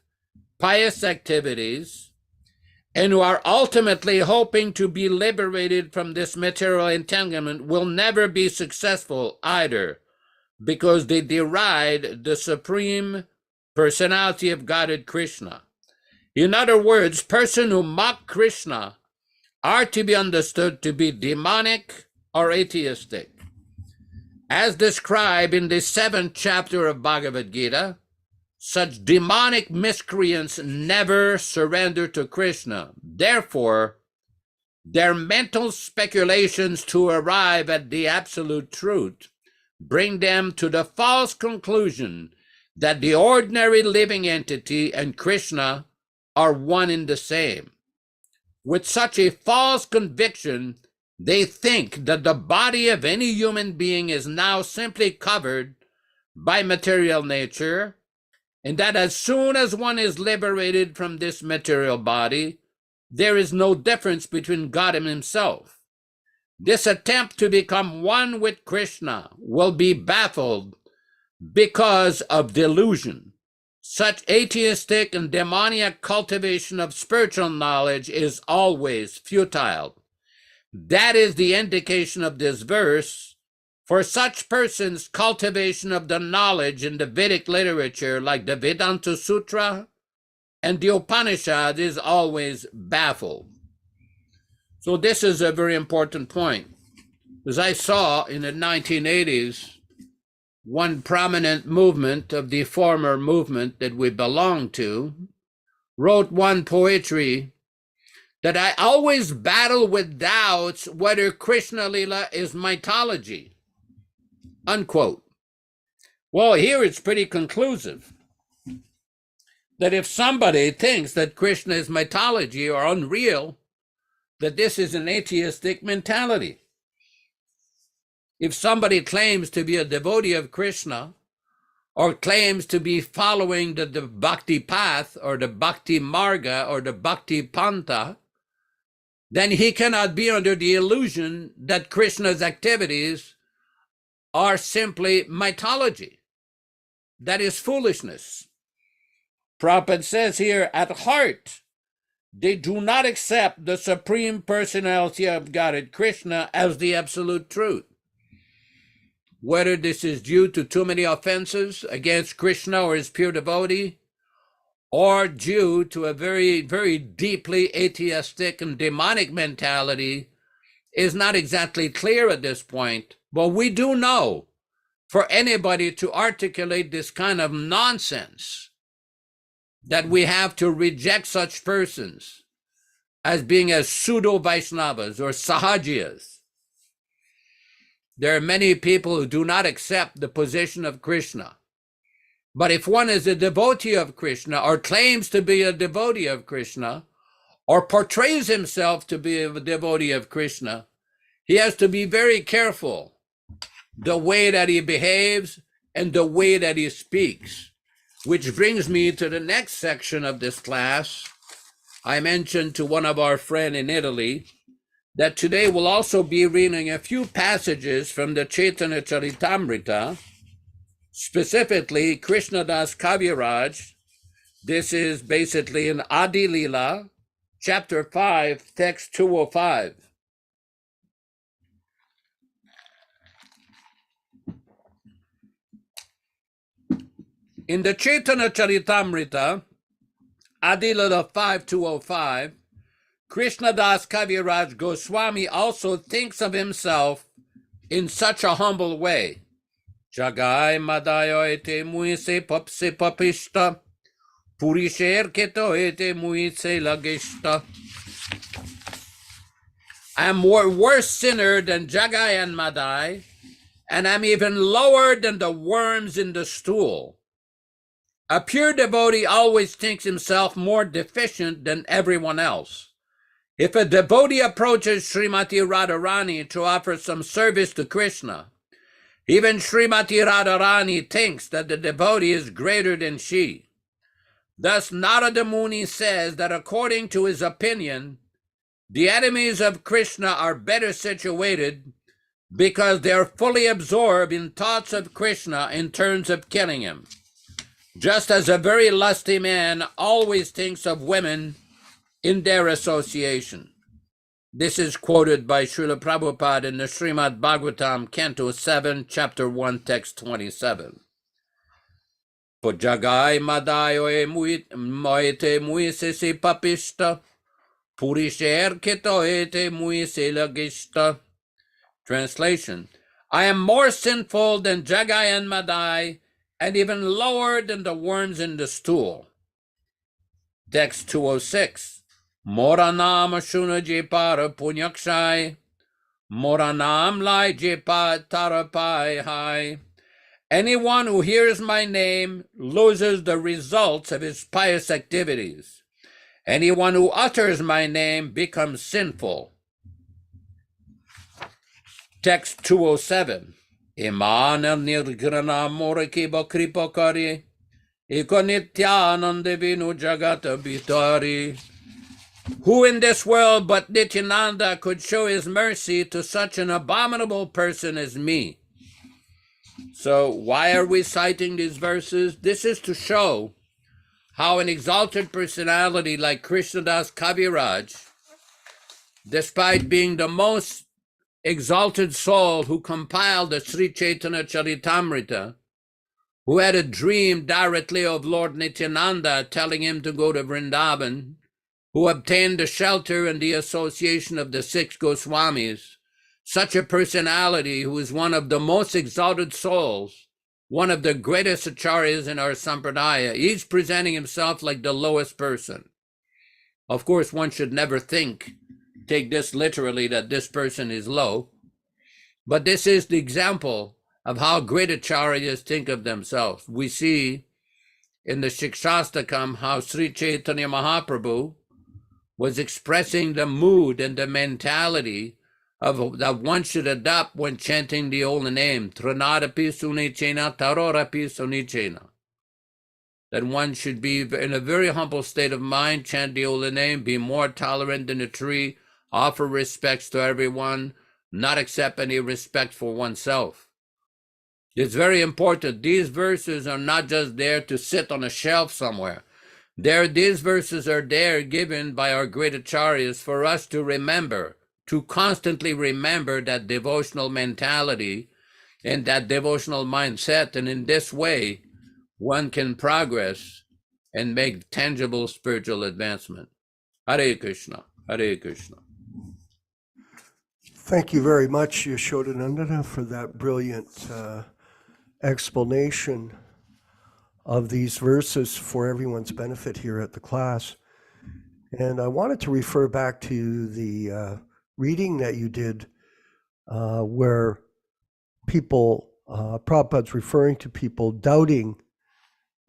pious activities and who are ultimately hoping to be liberated from this material entanglement will never be successful either, because they deride the Supreme Personality of Godhead, Krishna. In other words, persons who mock Krishna are to be understood to be demonic or atheistic. As described in the 7th chapter of Bhagavad Gita, such demonic miscreants never surrender to Krishna. Therefore, their mental speculations to arrive at the absolute truth bring them to the false conclusion that the ordinary living entity and Krishna are one and the same. With such a false conviction, they think that the body of any human being is now simply covered by material nature, and that as soon as one is liberated from this material body, there is no difference between God and himself. This attempt to become one with Krishna will be baffled because of delusion. Such atheistic and demoniac cultivation of spiritual knowledge is always futile. That is the indication of this verse. For such persons, cultivation of the knowledge in the Vedic literature, like the Vedanta Sutra and the Upanishad, is always baffled. So this is a very important point. As I saw in the 1980s, one prominent movement of the former movement that we belong to wrote one poetry that I always battle with doubts whether Krishna Lila is mythology, unquote. Well, here it's pretty conclusive that if somebody thinks that Krishna is mythology or unreal, that this is an atheistic mentality. If somebody claims to be a devotee of Krishna or claims to be following the bhakti path or the bhakti marga or the bhakti panta, then he cannot be under the illusion that Krishna's activities are simply mythology. That is foolishness. Prabhupada says here, at heart, they do not accept the Supreme Personality of Godhead, Krishna, as the absolute truth. Whether this is due to too many offenses against Krishna or his pure devotee, or due to a very, very deeply atheistic and demonic mentality, is not exactly clear at this point. But we do know, for anybody to articulate this kind of nonsense, that we have to reject such persons as being as pseudo-Vaishnavas or Sahajiyas. There are many people who do not accept the position of Krishna. But if one is a devotee of Krishna or claims to be a devotee of Krishna or portrays himself to be a devotee of Krishna, he has to be very careful the way that he behaves and the way that he speaks. Which brings me to the next section of this class. I mentioned to one of our friends in Italy that today we'll also be reading a few passages from the Caitanya-caritāmṛta, specifically Krishna Das Kaviraj. This is basically in Adi Lila, chapter 5, text 205. In the Caitanya-caritāmṛta, Adi Lila 5:205, Krishna Das Kaviraj Goswami also thinks of himself in such a humble way. Jagai madayo ete muise popse papishta, purisher keto ete muise lagishta. I am worse sinner than Jagai and Madai, and I'm even lower than the worms in the stool. A pure devotee always thinks himself more deficient than everyone else. If a devotee approaches Srimati Radharani to offer some service to Krishna, even Srimati Radharani thinks that the devotee is greater than she. Thus, Narada Muni says that according to his opinion, the enemies of Krishna are better situated because they are fully absorbed in thoughts of Krishna in terms of killing him. Just as a very lusty man always thinks of women in their association. This is quoted by Srila Prabhupada in the Srimad Bhagavatam, Canto 7, Chapter 1, Text 27. Pujagai madayo moite muisisi papista, purisher ketoete muisilagista. Translation: I am more sinful than Jagai and Madai, and even lower than the worms in the stool. Text 206. Moranam ashuna jepara punyakshai, moranam lai jepa tarapai hai. Anyone who hears my name loses the results of his pious activities. Anyone who utters my name becomes sinful. Text 207. Imana nirgrana morakiba kripakari, ikonityananda vinu jagata bitari. Who in this world but Nityananda could show his mercy to such an abominable person as me? So why are we citing these verses? This is to show how an exalted personality like Krishnadas Kaviraj, despite being the most exalted soul who compiled the Sri Caitanya-caritāmṛta, who had a dream directly of Lord Nityananda telling him to go to Vrindavan, who obtained the shelter and the association of the 6 Goswamis, such a personality who is one of the most exalted souls, one of the greatest acharyas in our sampradaya, he's presenting himself like the lowest person. Of course, one should never take this literally that this person is low, but this is the example of how great acharyas think of themselves. We see in the Shikshastakam how Sri Chaitanya Mahaprabhu was expressing the mood and the mentality of that one should adopt when chanting the holy name, Tranadapi Sunichena, Tarorapi Sunichena. That one should be in a very humble state of mind, chant the holy name, be more tolerant than a tree, offer respects to everyone, not accept any respect for oneself. It's very important. These verses are not just there to sit on a shelf somewhere. These verses are there given by our great acharyas for us to remember, to constantly remember that devotional mentality and that devotional mindset. And in this way, one can progress and make tangible spiritual advancement. Hare Krishna, Hare Krishna.
Thank you very much, Yaśodā-nandana, for that brilliant explanation of these verses for everyone's benefit here at the class. And I wanted to refer back to the reading that you did where people, Prabhupada's referring to people doubting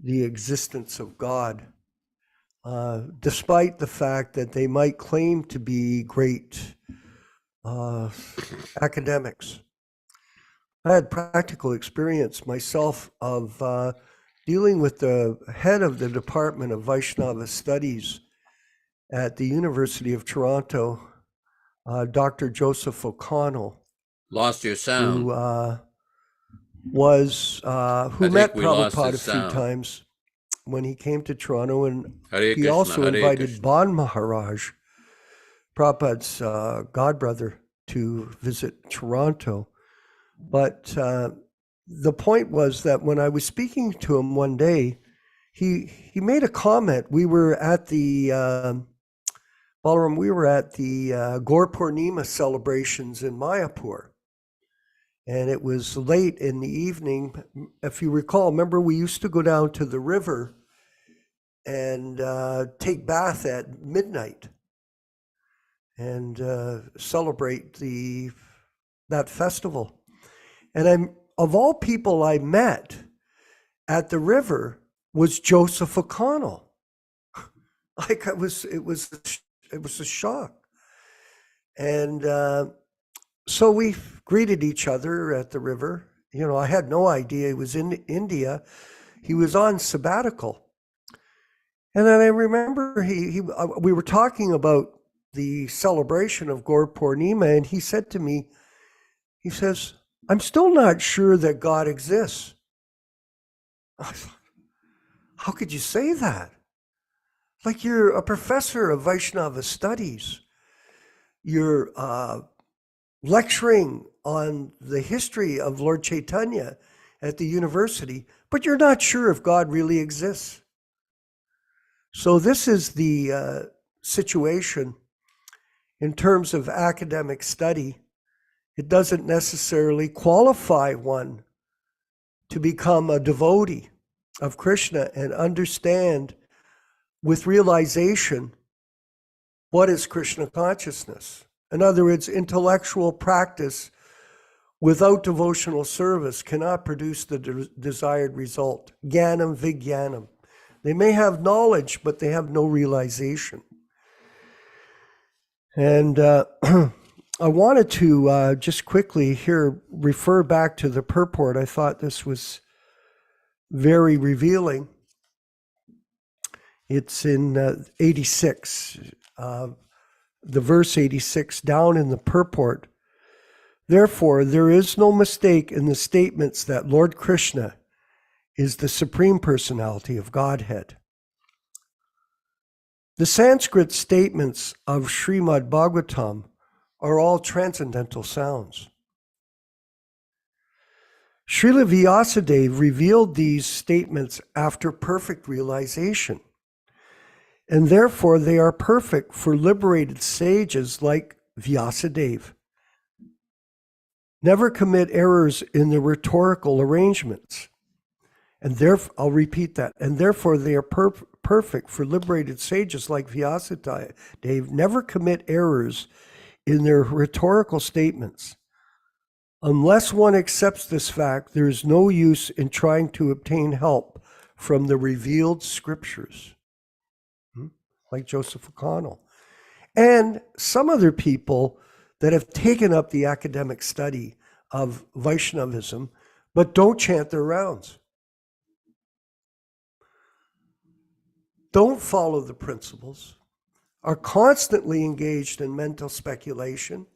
the existence of God, despite the fact that they might claim to be great academics. I had practical experience myself of dealing with the head of the Department of Vaishnava Studies at the University of Toronto, Dr. Joseph O'Connell.
Lost your sound.
Who met Prabhupada a few times when he came to Toronto, and
Hare
he
Krishna,
also
Hare
invited
Krishna.
Ban Maharaj, Prabhupada's godbrother, to visit Toronto. But the point was that when I was speaking to him one day, he made a comment. We were at the Balaram, we were at the Gaur Purnima celebrations in Mayapur. And it was late in the evening. If you recall, remember we used to go down to the river and take bath at midnight and celebrate that festival. And of all people I met at the river was Joseph O'Connell. Like it was a shock. And so we greeted each other at the river. You know, I had no idea he was in India. He was on sabbatical. And then I remember we were talking about the celebration of Gaur Purnima, and he said to me, he says, I'm still not sure that God exists. I thought, how could you say that? Like, you're a professor of Vaishnava studies. You're lecturing on the history of Lord Chaitanya at the university, but you're not sure if God really exists. So this is the situation in terms of academic study. It doesn't necessarily qualify one to become a devotee of Krishna and understand with realization what is Krishna consciousness. In other words, intellectual practice without devotional service cannot produce the desired result. Jnanam vijnanam. They may have knowledge, but they have no realization. And I wanted to just quickly here refer back to the purport. I thought this was very revealing. It's in 86, the verse 86, down in the purport. Therefore, there is no mistake in the statements that Lord Krishna is the Supreme Personality of Godhead. The Sanskrit statements of Srimad Bhagavatam are all transcendental sounds. Srila Vyasadeva revealed these statements after perfect realization, and therefore they are perfect for liberated sages like Vyasadeva. Never commit errors in the rhetorical arrangements. And therefore, I'll repeat that. And therefore, they are perfect for liberated sages like Vyasadeva. Never commit errors in their rhetorical statements. Unless one accepts this fact, there is no use in trying to obtain help from the revealed scriptures, like Joseph O'Connell. And some other people that have taken up the academic study of Vaishnavism, but don't chant their rounds. Don't follow the principles, are constantly engaged in mental speculation,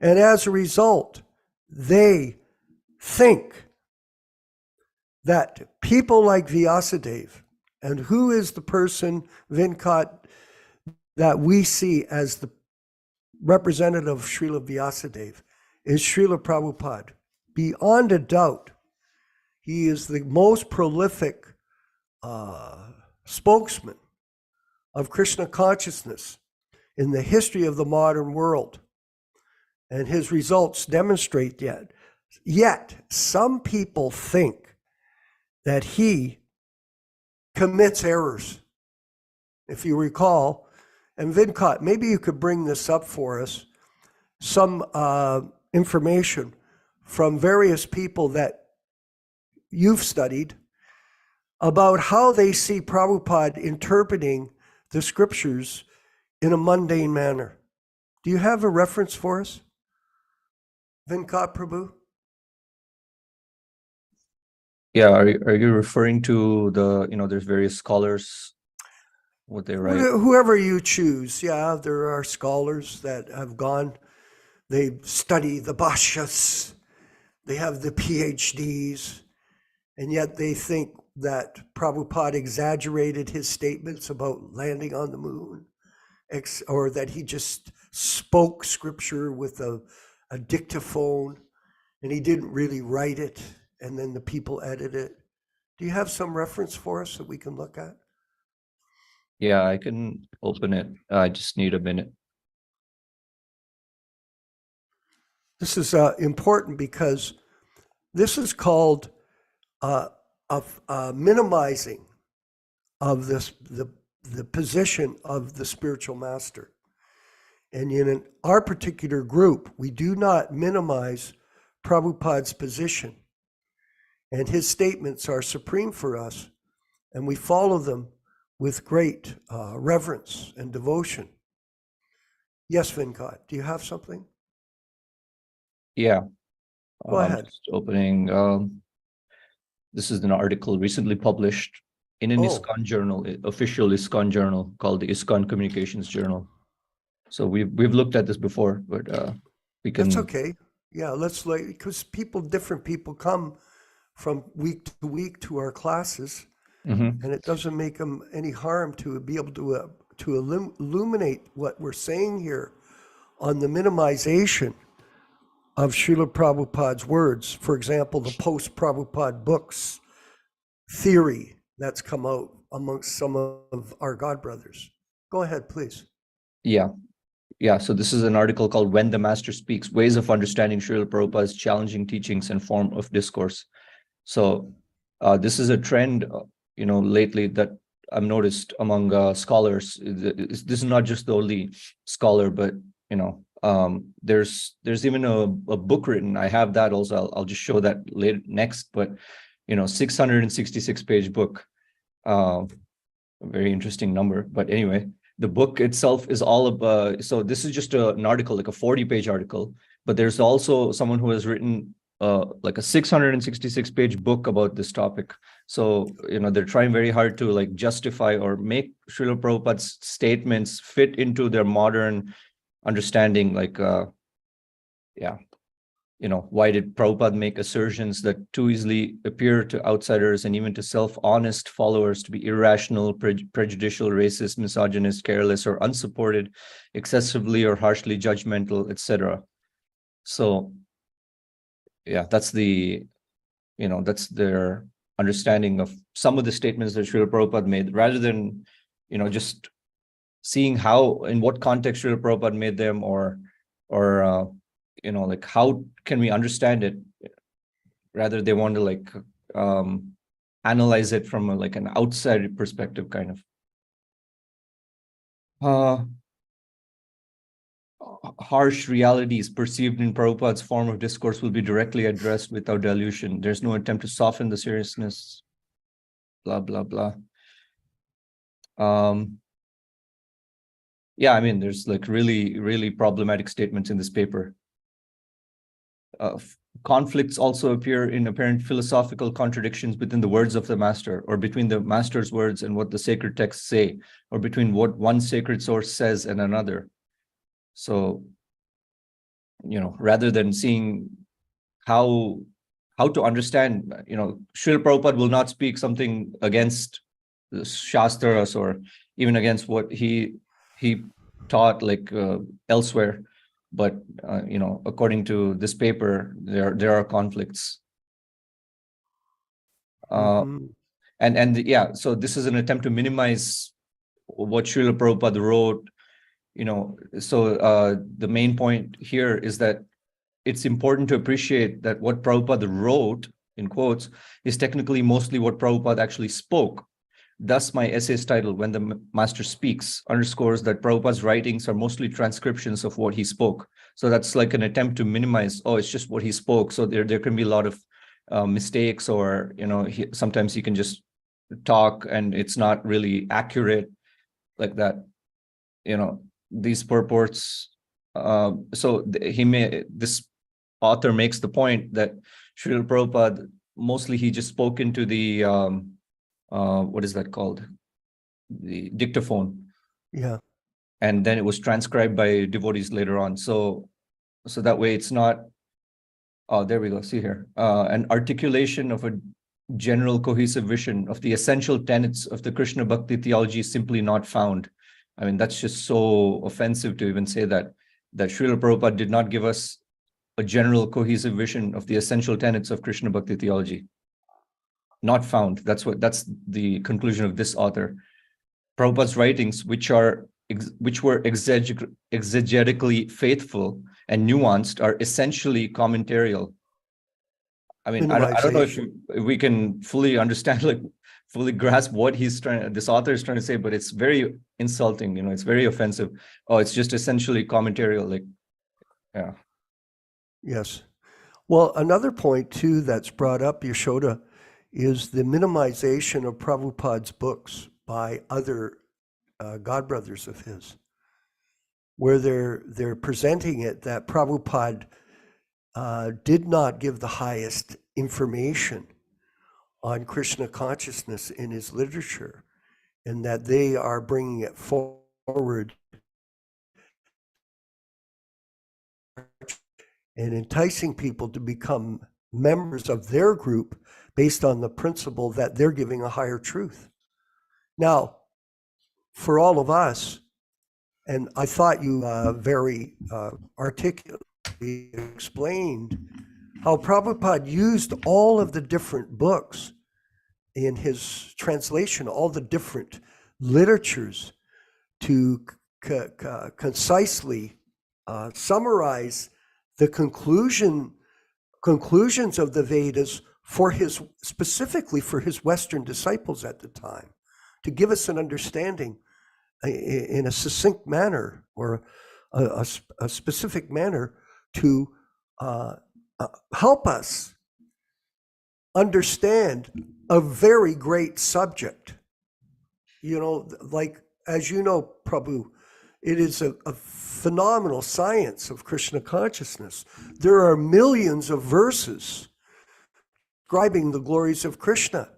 and as a result, they think that people like Vyasadeva, and who is the person, Venkat, that we see as the representative of Srila Vyasadeva, is Srila Prabhupada. Beyond a doubt, he is the most prolific spokesman of Krishna consciousness in the history of the modern world. And his results demonstrate that. Yet, some people think that he commits errors. If you recall, and Venkat, maybe you could bring this up for us, some information from various people that you've studied about how they see Prabhupada interpreting the scriptures in a mundane manner. Do you have a reference for us, Venkat Prabhu?
Yeah, are you referring to the, there's various scholars, what they write?
Whoever you choose. Yeah, there are scholars that have gone, they study the bhashyas, they have the PhDs, and yet they think that Prabhupada exaggerated his statements about landing on the moon, or that he just spoke scripture with a dictaphone and he didn't really write it, and then the people edit it. Do you have some reference for us that we can look at?
Yeah, I can open it. I just need a minute.
This is important because this is called minimizing of the position of the spiritual master. And in our particular group, we do not minimize Prabhupada's position. And his statements are supreme for us, and we follow them with great reverence and devotion. Yes, Venkat, do you have something?
Yeah.
Go ahead.
Just opening. This is an article recently published in an
Oh.
ISKCON journal, official ISKCON journal called the ISKCON Communications Journal. So we've looked at this before, but we can.
That's okay. Yeah, let's because different people come from week to week to our classes,
Mhm.
and it doesn't make them any harm to be able to illuminate what we're saying here on the minimization of Srila Prabhupada's words. For example, the post-Prabhupada books theory that's come out amongst some of our God brothers. Go ahead, please.
Yeah, so this is an article called When the Master Speaks, Ways of Understanding Srila Prabhupada's Challenging Teachings and Form of Discourse. So this is a trend, lately that I've noticed among scholars. This is not just the only scholar, but, there's even a book written. I have that also. I'll just show that later next, but, 666-page book, a very interesting number. But anyway, the book itself is all about, so this is just an article, like a 40-page article, but there's also someone who has written like a 666-page book about this topic. So, they're trying very hard to like justify or make Srila Prabhupada's statements fit into their modern understanding. Like, why did Prabhupada make assertions that too easily appear to outsiders and even to self-honest followers to be irrational, prejudicial, racist, misogynist, careless, or unsupported, excessively or harshly judgmental, etc. So, yeah, that's that's their understanding of some of the statements that Srila Prabhupada made, rather than, just seeing in what context Srila Prabhupada made them, or like how can we understand it. Rather, they want to like analyze it from an outside perspective, kind of. Harsh realities perceived in Prabhupada's form of discourse will be directly addressed without dilution. There's no attempt to soften the seriousness, blah, blah, blah. Yeah, I mean, there's like really, really problematic statements in this paper. Conflicts also appear in apparent philosophical contradictions within the words of the master, or between the master's words and what the sacred texts say, or between what one sacred source says and another. So, rather than seeing how to understand, Srila Prabhupada will not speak something against the Shastras or even against what he taught elsewhere. But, according to this paper, there are conflicts. And so this is an attempt to minimize what Srila Prabhupada wrote. So the main point here is that it's important to appreciate that what Prabhupada wrote, in quotes, is technically mostly what Prabhupada actually spoke. Thus, my essay's title, When the Master Speaks, underscores that Prabhupada's writings are mostly transcriptions of what he spoke. So that's like an attempt to minimize, it's just what he spoke. So there can be a lot of mistakes, or, sometimes he can just talk and it's not really accurate like that. These purports. This author makes the point that Srila Prabhupada, mostly he just spoke into the, what is that called? The dictaphone.
Yeah.
And then it was transcribed by devotees later on. So that way it's not, there we go, see here. An articulation of a general cohesive vision of the essential tenets of the Krishna Bhakti theology is simply not found. I mean, that's just so offensive to even say that Srila Prabhupada did not give us a general cohesive vision of the essential tenets of Krishna Bhakti theology. Not found. That's the conclusion of this author. Prabhupada's writings, which were exegetically faithful and nuanced, are essentially commentarial. I mean, I don't know if we can fully understand, fully grasp what this author is trying to say, but it's very insulting, it's very offensive. It's just essentially commentarial, yeah.
Yes. Well, another point too that's brought up, Yaśodā, is the minimization of Prabhupada's books by other God brothers of his, where they're presenting it that Prabhupada did not give the highest information on Krishna consciousness in his literature, and that they are bringing it forward and enticing people to become members of their group based on the principle that they're giving a higher truth. Now, for all of us, and I thought you very articulately explained how Prabhupada used all of the different books in his translation, all the different literatures to concisely summarize the conclusions of the Vedas for his, specifically for his Western disciples at the time, to give us an understanding in a succinct manner, or a specific manner, to help us understand a very great subject. You know, like, as you know, Prabhu, it is a phenomenal science of Krishna consciousness. There are millions of verses describing the glories of Krishna.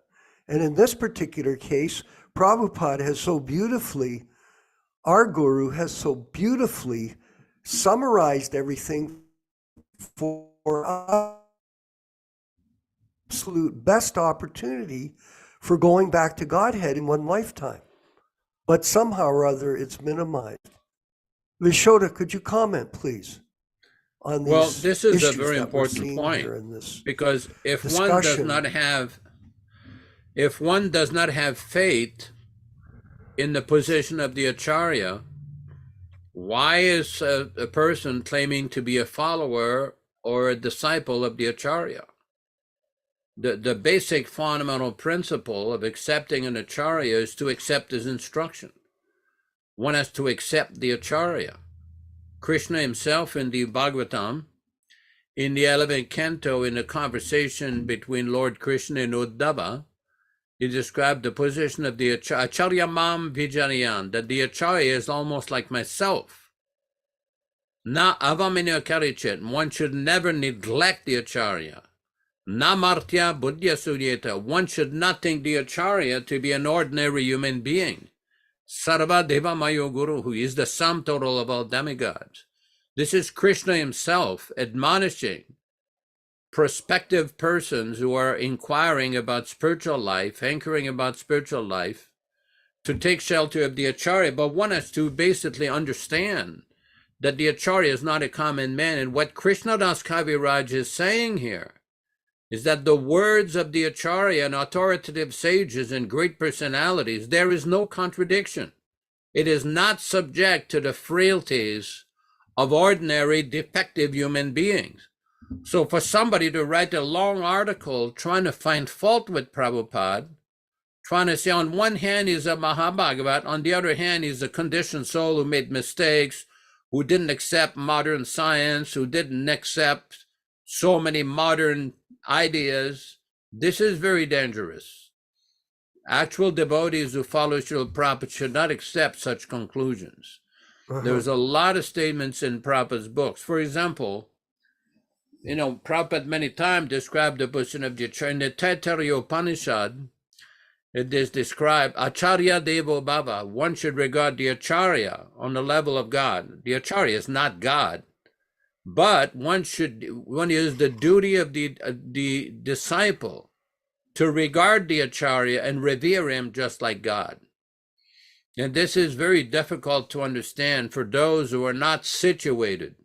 And in this particular case, Prabhupada has so beautifully, our Guru has so beautifully summarized everything for absolute best opportunity for going back to Godhead in one lifetime. But somehow or other, it's minimized. Yaśodā, could you comment, please, on these?
Well, this is a
issues
very
that we're
important
seeing
point,
here in this
because if one does
discussion?
not have, if one does not have faith in the position of the Acharya, why is a person claiming to be a follower or a disciple of the Acharya? The basic fundamental principle of accepting an Acharya is to accept his instruction. One has to accept the Acharya. Krishna himself in the Bhagavatam, in the 11th canto, in a conversation between Lord Krishna and Uddhava, he described the position of the Acharya Mam Vijanayan, that the Acharya is almost like myself. Na avamina karichet, one should never neglect the Acharya. Na martya buddhya suryeta, one should not think the Acharya to be an ordinary human being. Sarva Deva Mayo Guru, who is the sum total of all demigods. This is Krishna himself admonishing prospective persons who are inquiring about spiritual life, hankering about spiritual life, to take shelter of the Acharya. But one has to basically understand that the Acharya is not a common man. And what Krishna Das Kaviraj is saying here is that the words of the Acharya and authoritative sages and great personalities, there is no contradiction. It is not subject to the frailties of ordinary defective human beings. So for somebody to write a long article trying to find fault with Prabhupada, trying to say on one hand he's a Mahabhagavat, on the other hand he's a conditioned soul who made mistakes, who didn't accept modern science, who didn't accept so many modern ideas, this is very dangerous. Actual devotees who follow Srila Prabhupada should not accept such conclusions. There's a lot of statements in Prabhupada's books. For example, you know, Prabhupada many times described the position of the Acharya. In the Taittiriya Upanishad, it is described, Acharya Devo Bhava, one should regard the Acharya on the level of God. The Acharya is not God. But one is the duty of the disciple to regard the Acharya and revere him just like God. And this is very difficult to understand for those who are not situated,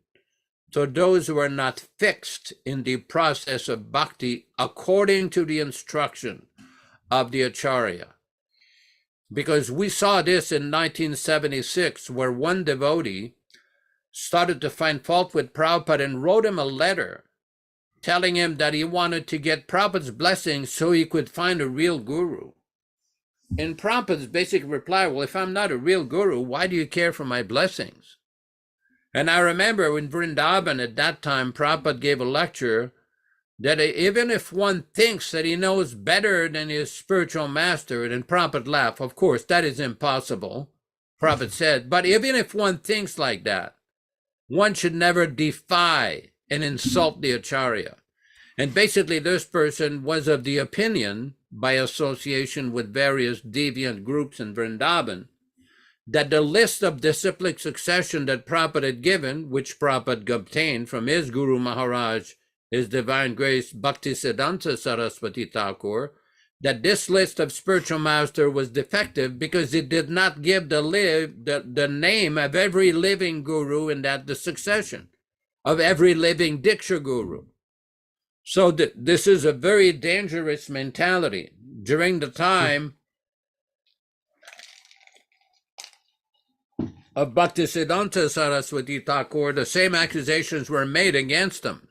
to those who are not fixed in the process of bhakti according to the instruction of the Acharya. Because we saw this in 1976, where one devotee started to find fault with Prabhupada and wrote him a letter telling him that he wanted to get Prabhupada's blessing so he could find a real guru. And Prabhupada's basic reply, well, if I'm not a real guru, why do you care for my blessings? And I remember in Vrindavan at that time, Prabhupada gave a lecture that even if one thinks that he knows better than his spiritual master, and Prabhupada laughed, of course, that is impossible, Prabhupada said, but even if one thinks like that, one should never defy and insult the Acharya. And basically, this person was of the opinion, by association with various deviant groups in Vrindavan, that the list of disciplic succession that Prabhupada had given, which Prabhupada obtained from his Guru Maharaj, His Divine Grace Bhaktisiddhanta Saraswati Thakur, that this list of spiritual master was defective because it did not give the name of every living guru in that the succession, of every living Diksha guru. So this is a very dangerous mentality. During the time of Bhaktisiddhanta Saraswati Thakur, the same accusations were made against him.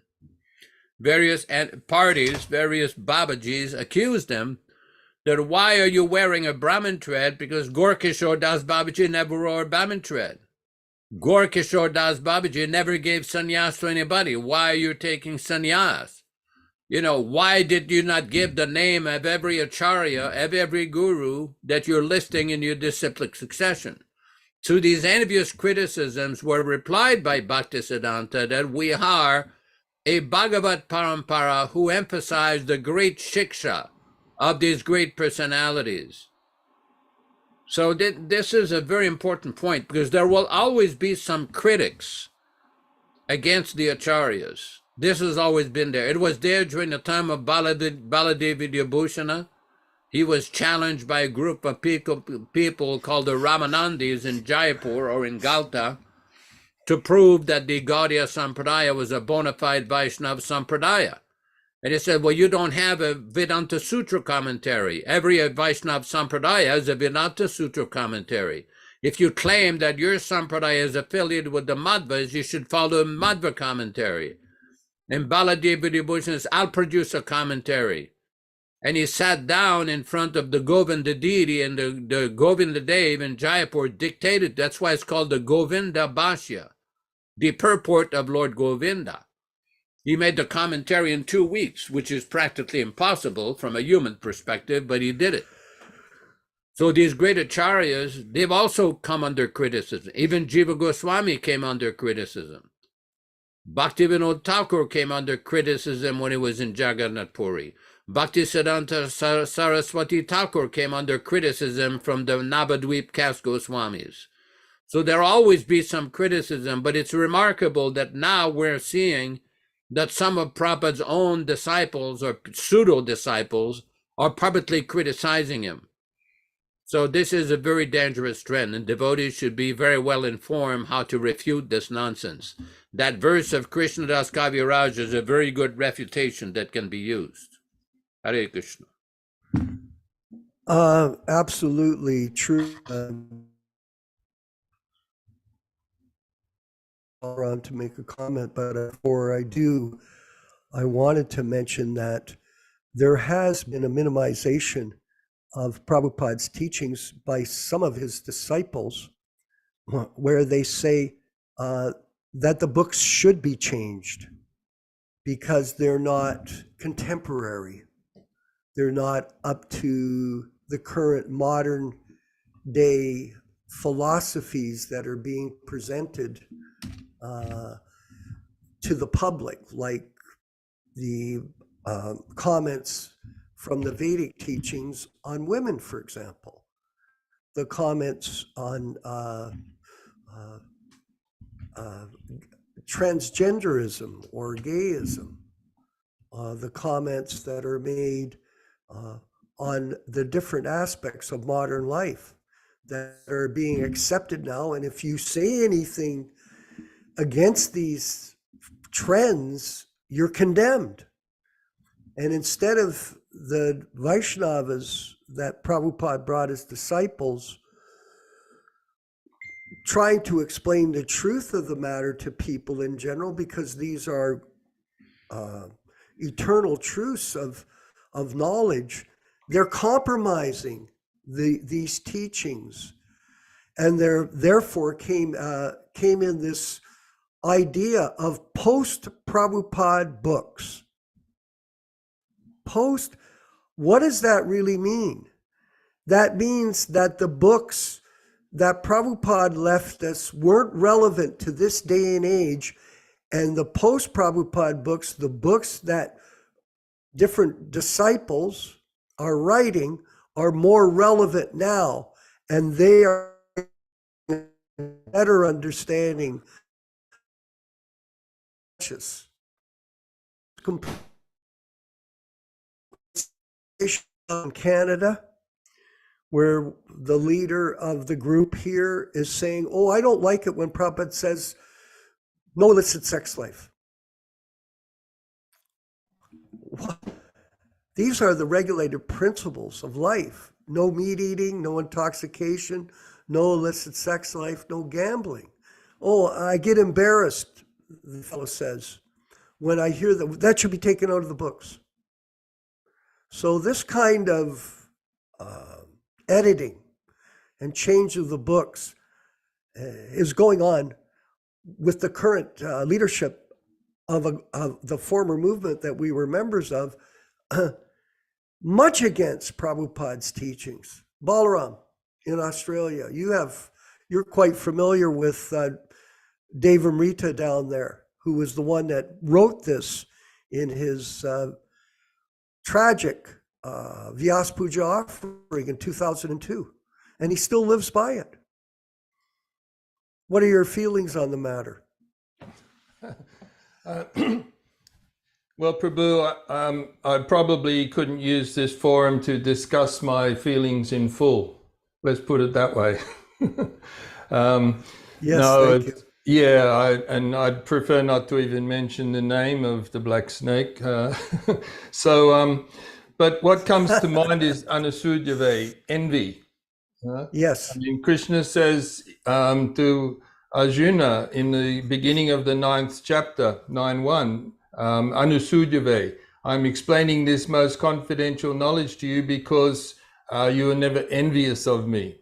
Various parties, various Babajis accused him that why are you wearing a Brahmin thread? Because Gaur Kishore Das Babaji never wore a Brahmin thread. Gaur Kishore Das Babaji never gave sannyas to anybody. Why are you taking sannyas? You know, why did you not give the name of every acharya, of every guru that you're listing in your disciplic succession? To these envious criticisms were replied by Bhaktisiddhanta that we are a Bhagavat Parampara who emphasize the great shiksha of these great personalities. So this is a very important point, because there will always be some critics against the acharyas. This has always been there. It was there during the time of Baladev Vidyabhushana. He was challenged by a group of people called the Ramanandis in Jaipur or in Galta to prove that the Gaudiya Sampradaya was a bona fide Vaishnava Sampradaya. And he said, well, you don't have a Vedanta Sutra commentary. Every Vaishnava Sampradaya has a Vedanta Sutra commentary. If you claim that your Sampradaya is affiliated with the Madhvas, you should follow a Madhva commentary. And Baladev Vidyabhushana says, I'll produce a commentary. And he sat down in front of the Govinda deity, and the Govinda Dev in Jaipur dictated. That's why it's called the Govinda Bhashya, the purport of Lord Govinda. He made the commentary in 2 weeks, which is practically impossible from a human perspective, but he did it. So these great acharyas, they've also come under criticism. Even Jiva Goswami came under criticism. Bhaktivinoda Thakur came under criticism when he was in Jagannath Puri. Bhaktisiddhanta Saraswati Thakur came under criticism from the Navadvip caste Goswamis. So there'll always be some criticism, but it's remarkable that now we're seeing that some of Prabhupada's own disciples or pseudo-disciples are publicly criticizing him. So this is a very dangerous trend, and devotees should be very well informed how to refute this nonsense. That verse of Krishnadas Kaviraj is a very good refutation that can be used. Hare Krishna.
Absolutely true. On to make a comment, but before I do, I wanted to mention that there has been a minimization of Prabhupada's teachings by some of his disciples, where they say that the books should be changed because they're not contemporary. They're not up to the current modern day philosophies that are being presented to the public, like the comments from the Vedic teachings on women, for example, the comments on transgenderism or gayism, the comments that are made on the different aspects of modern life that are being accepted now. And if you say anything against these trends, you're condemned. And instead of the Vaishnavas that Prabhupada brought as disciples trying to explain the truth of the matter to people in general, because these are eternal truths of knowledge, they're compromising these teachings. And there therefore came in this idea of post-Prabhupada books. What does that really mean? That means that the books that Prabhupada left us weren't relevant to this day and age, and the post-Prabhupada books, the books that different disciples are writing are more relevant now, and they are better understanding in Canada, where the leader of the group here is saying, oh, I don't like it when Prabhupada says no illicit sex life. These are the regulated principles of life. No meat eating, no intoxication, no illicit sex life, no gambling. Oh, I get embarrassed, the fellow says, when I hear that should be taken out of the books. So this kind of editing and change of the books is going on with the current leadership of the former movement that we were members of, much against Prabhupada's teachings. Balaram in Australia, you're quite familiar with Devamrita down there, who was the one that wrote this in his tragic Vyas Puja offering in 2002, and he still lives by it. What are your feelings on the matter?
Well, Prabhu, I probably couldn't use this forum to discuss my feelings in full. Let's put it that way.
Yes,
no,
thank you.
Yeah, I'd prefer not to even mention the name of the black snake. But what comes to mind is anusudhyave, envy.
Yes.
I mean, Krishna says to Arjuna in the beginning of the 9th chapter, 9.1, anusudhyave, I'm explaining this most confidential knowledge to you because you are never envious of me.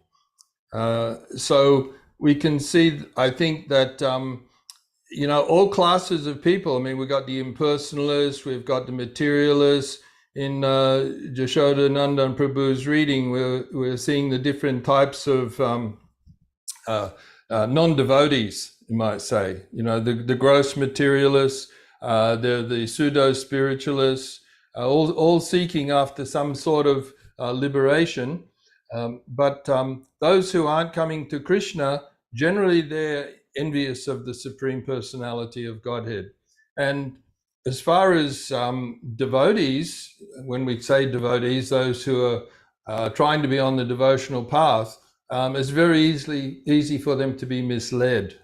So we can see, I think that, all classes of people, I mean, we've got the impersonalists, we've got the materialists. In Yaśodā-nandana Prabhu's reading, we're seeing the different types of non-devotees, you might say. The gross materialists, the pseudo-spiritualists, all seeking after some sort of liberation. But those who aren't coming to Krishna, generally they're envious of the Supreme Personality of Godhead. And as far as devotees, when we say devotees, those who are trying to be on the devotional path, it's very easy for them to be misled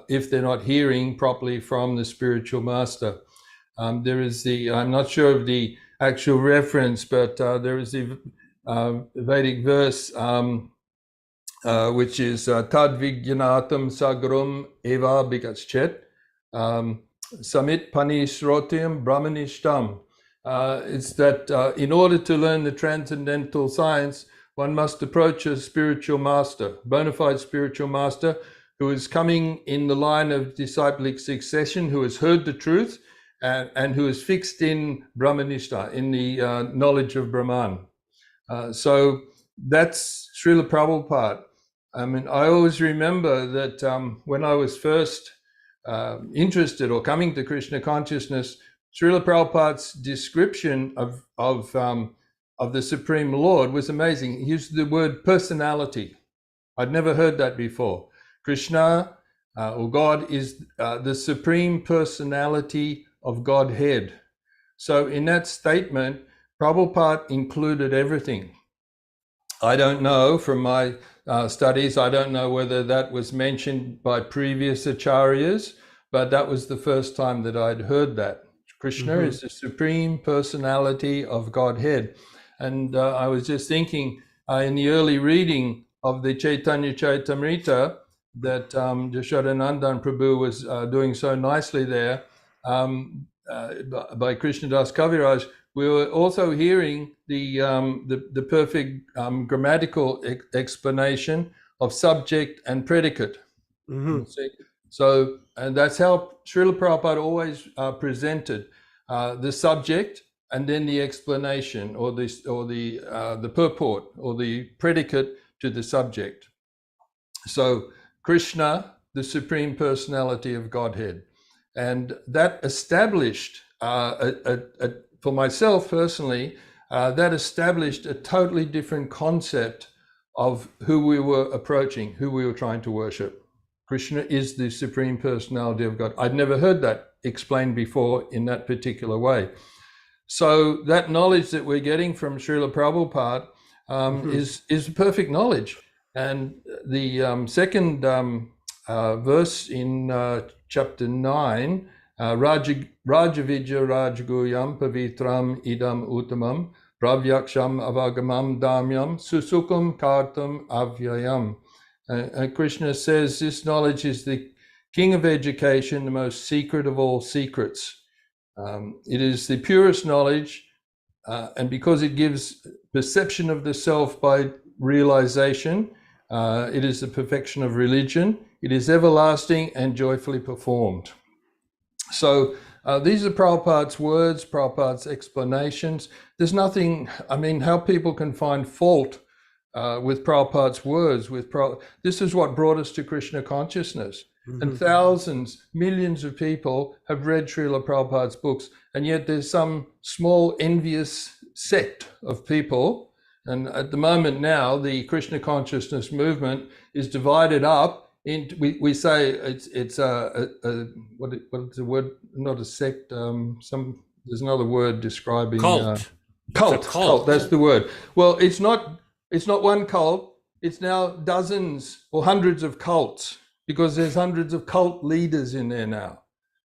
if they're not hearing properly from the spiritual master. There is I'm not sure of the actual reference, but there is the Vedic verse, which is Tad Vijñātam Sagrum Eva Bhikaschet Samit Panishrotim Brahmanishtam. It's that in order to learn the transcendental science, one must approach a spiritual master, bona fide spiritual master, who is coming in the line of disciplic succession, who has heard the truth, and who is fixed in Brahmanishta, in the knowledge of Brahman. So that's Srila Prabhupada. I mean, I always remember that when I was first interested or coming to Krishna consciousness, Srila Prabhupada's description of the Supreme Lord was amazing. He used the word personality. I'd never heard that before. Krishna, or God, is the Supreme Personality of Godhead. So in that statement, Prabhupada included everything. I don't know from my studies, I don't know whether that was mentioned by previous acharyas, but that was the first time that I'd heard that. Krishna is the Supreme Personality of Godhead. And I was just thinking in the early reading of the Caitanya-caritāmṛta that Yaśodā-nandana Prabhu was doing so nicely there by Krishna Das Kaviraj, we were also hearing the perfect grammatical explanation of subject and predicate. So, and that's how Srila Prabhupada always presented the subject and then the explanation or the purport or the predicate to the subject. So Krishna, the Supreme Personality of Godhead, and that established a for myself personally, that established a totally different concept of who we were approaching, who we were trying to worship. Krishna is the Supreme Personality of God. I'd never heard that explained before in that particular way. So that knowledge that we're getting from Srila Prabhupada is perfect knowledge. And the second verse in chapter 9, Rajavidya Rajguyam Pavitram Idam Uttamam Pravyaksham Avagamam Damyam Susukum Kartam Avyayam. Krishna says this knowledge is the king of education, the most secret of all secrets. It is the purest knowledge, and because it gives perception of the self by realization, it is the perfection of religion. It is everlasting and joyfully performed. So these are Prabhupada's words, Prabhupada's explanations. There's nothing, I mean, how people can find fault with Prabhupada's words. This is what brought us to Krishna consciousness. And thousands, millions of people have read Srila Prabhupada's books, and yet there's some small envious sect of people. And at the moment now, the Krishna consciousness movement is divided up into, we say it's what's the word? Not a sect. There's another word describing
Cult.
Cult. That's the word. Well, it's not one cult. It's now dozens or hundreds of cults, because there's hundreds of cult leaders in there now,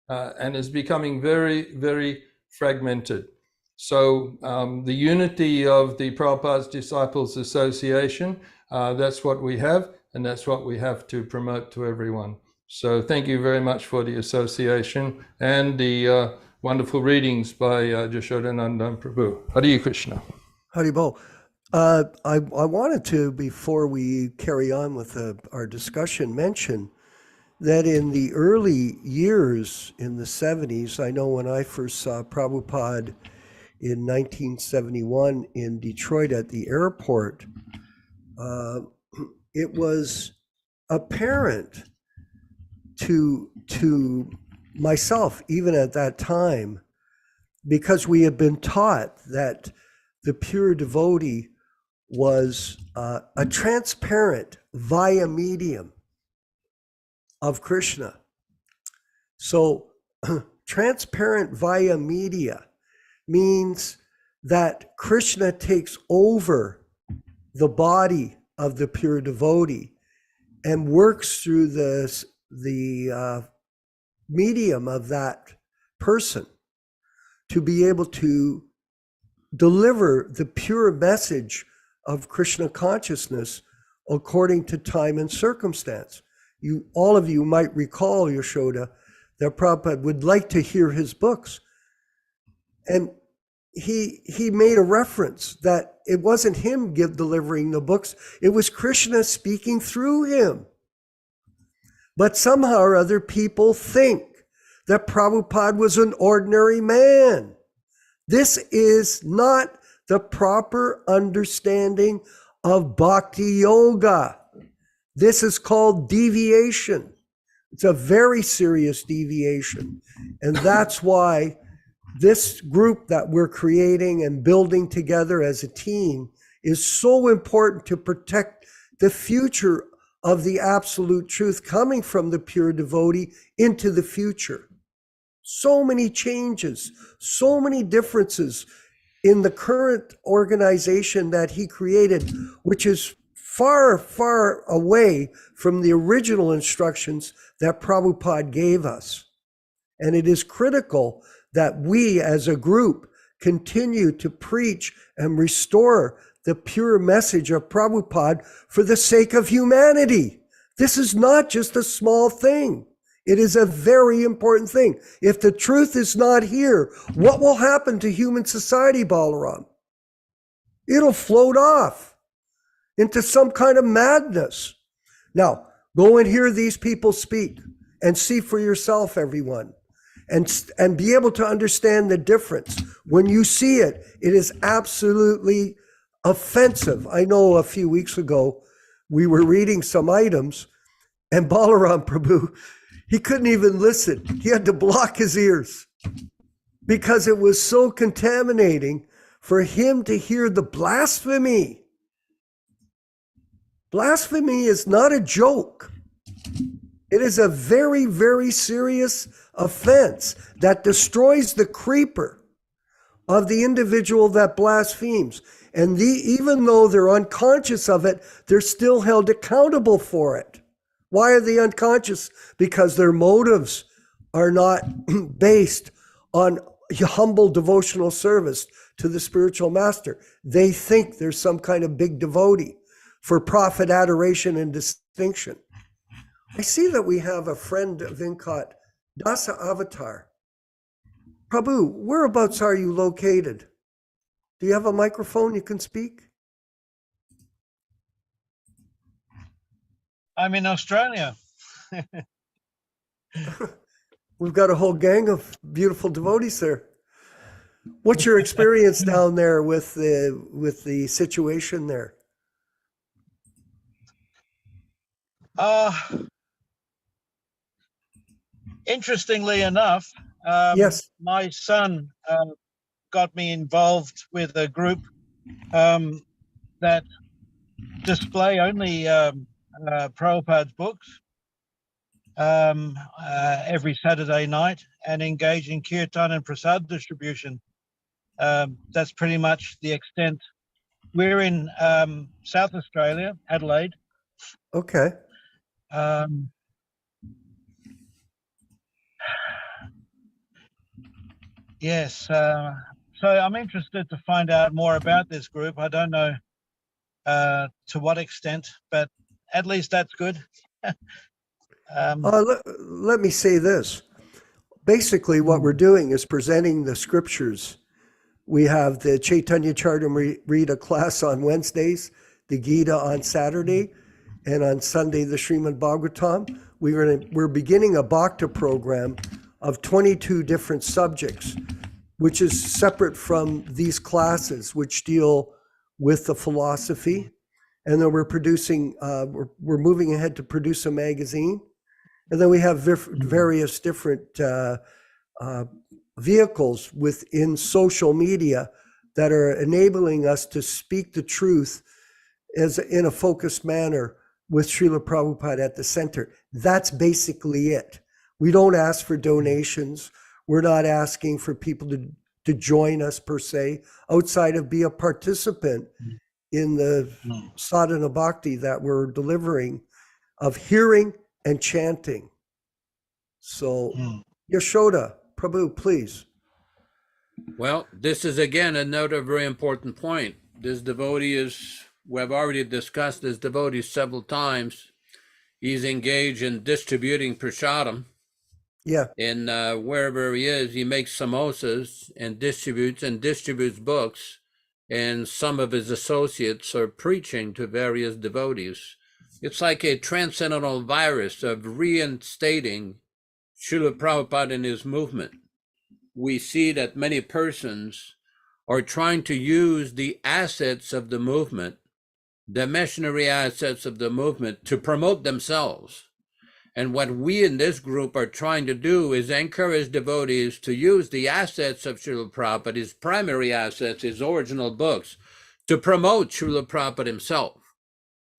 and it's becoming very, very fragmented. So the unity of the Prabhupada Disciples Association, that's what we have, and that's what we have to promote to everyone. So thank you very much for the association and the wonderful readings by Yaśodā-nandana Prabhu. Hare Krishna.
Haribol. I wanted to, before we carry on with our discussion, mention that in the early years in the 70s, I know when I first saw Prabhupada in 1971 in Detroit at the airport, it was apparent to myself, even at that time, because we had been taught that the pure devotee was a transparent via medium of Krishna. So transparent via media means that Krishna takes over the body of the pure devotee and works through the medium of that person to be able to deliver the pure message of Krishna consciousness according to time and circumstance. All of you might recall, Yaśodā, that Prabhupada would like to hear his books. And he made a reference that it wasn't him delivering the books, it was Krishna speaking through him. But somehow or other people think that Prabhupada was an ordinary man. This is not the proper understanding of bhakti yoga. This is called deviation. It's a very serious deviation. And that's why this group that we're creating and building together as a team is so important to protect the future of the absolute truth coming from the pure devotee into the future. So many changes, so many differences in the current organization that he created, which is far, far away from the original instructions that Prabhupada gave us. And it is critical that we as a group continue to preach and restore the pure message of Prabhupada for the sake of humanity. This is not just a small thing. It is a very important thing. If the truth is not here, what will happen to human society, Balaram? It'll float off into some kind of madness. Now, go and hear these people speak and see for yourself, everyone, and be able to understand the difference. When you see it, it is absolutely offensive. I know a few weeks ago, we were reading some items, and Balaram Prabhu, he couldn't even listen. He had to block his ears. because it was so contaminating for him to hear the blasphemy. Blasphemy is not a joke. It is a very, very serious offense that destroys the creeper of the individual that blasphemes. And even though they're unconscious of it, they're still held accountable for it. Why are they unconscious? Because their motives are not based on humble devotional service to the spiritual master. They think there's some kind of big devotee for profit, adoration, and distinction. I see that we have a friend of Incarnations, Dāsa Avatar. Prabhu, whereabouts are you located? Do you have a microphone you can speak?
I'm in Australia.
We've got a whole gang of beautiful devotees there. What's your experience down there with the situation there?
Interestingly enough,
Yes.
my son got me involved with a group that display only Prabhupada's books every Saturday night and engage in kirtan and prasad distribution. That's pretty much the extent. We're in South Australia, Adelaide.
Okay.
Yes, so I'm interested to find out more about this group. I don't know to what extent, but at least that's good.
Let me say this. Basically, what we're doing is presenting the scriptures. We have the Caitanya-caritāmṛta class on Wednesdays, the Gita on Saturday, and on Sunday, the Srimad Bhagavatam. We're beginning a Bhakta program of 22 different subjects, which is separate from these classes, which deal with the philosophy. And then we're producing, we're moving ahead to produce a magazine. And then we have various different vehicles within social media that are enabling us to speak the truth in a focused manner with Srila Prabhupada at the center. That's basically it. We don't ask for donations. We're not asking for people to join us per se, outside of be a participant in the sadhana bhakti that we're delivering of hearing and chanting. So, Yaśodā, Prabhu, please.
Well, this is again another very important point. This devotee is, we have already discussed this devotee several times. He's engaged in distributing prasadam.
Yeah.
And wherever he is, he makes samosas and distributes books. And some of his associates are preaching to various devotees. It's like a transcendental virus of reinstating Srila Prabhupada in his movement. We see that many persons are trying to use the assets of the movement, the missionary assets of the movement, to promote themselves. And what we in this group are trying to do is encourage devotees to use the assets of Srila Prabhupada, his primary assets, his original books, to promote Srila Prabhupada himself,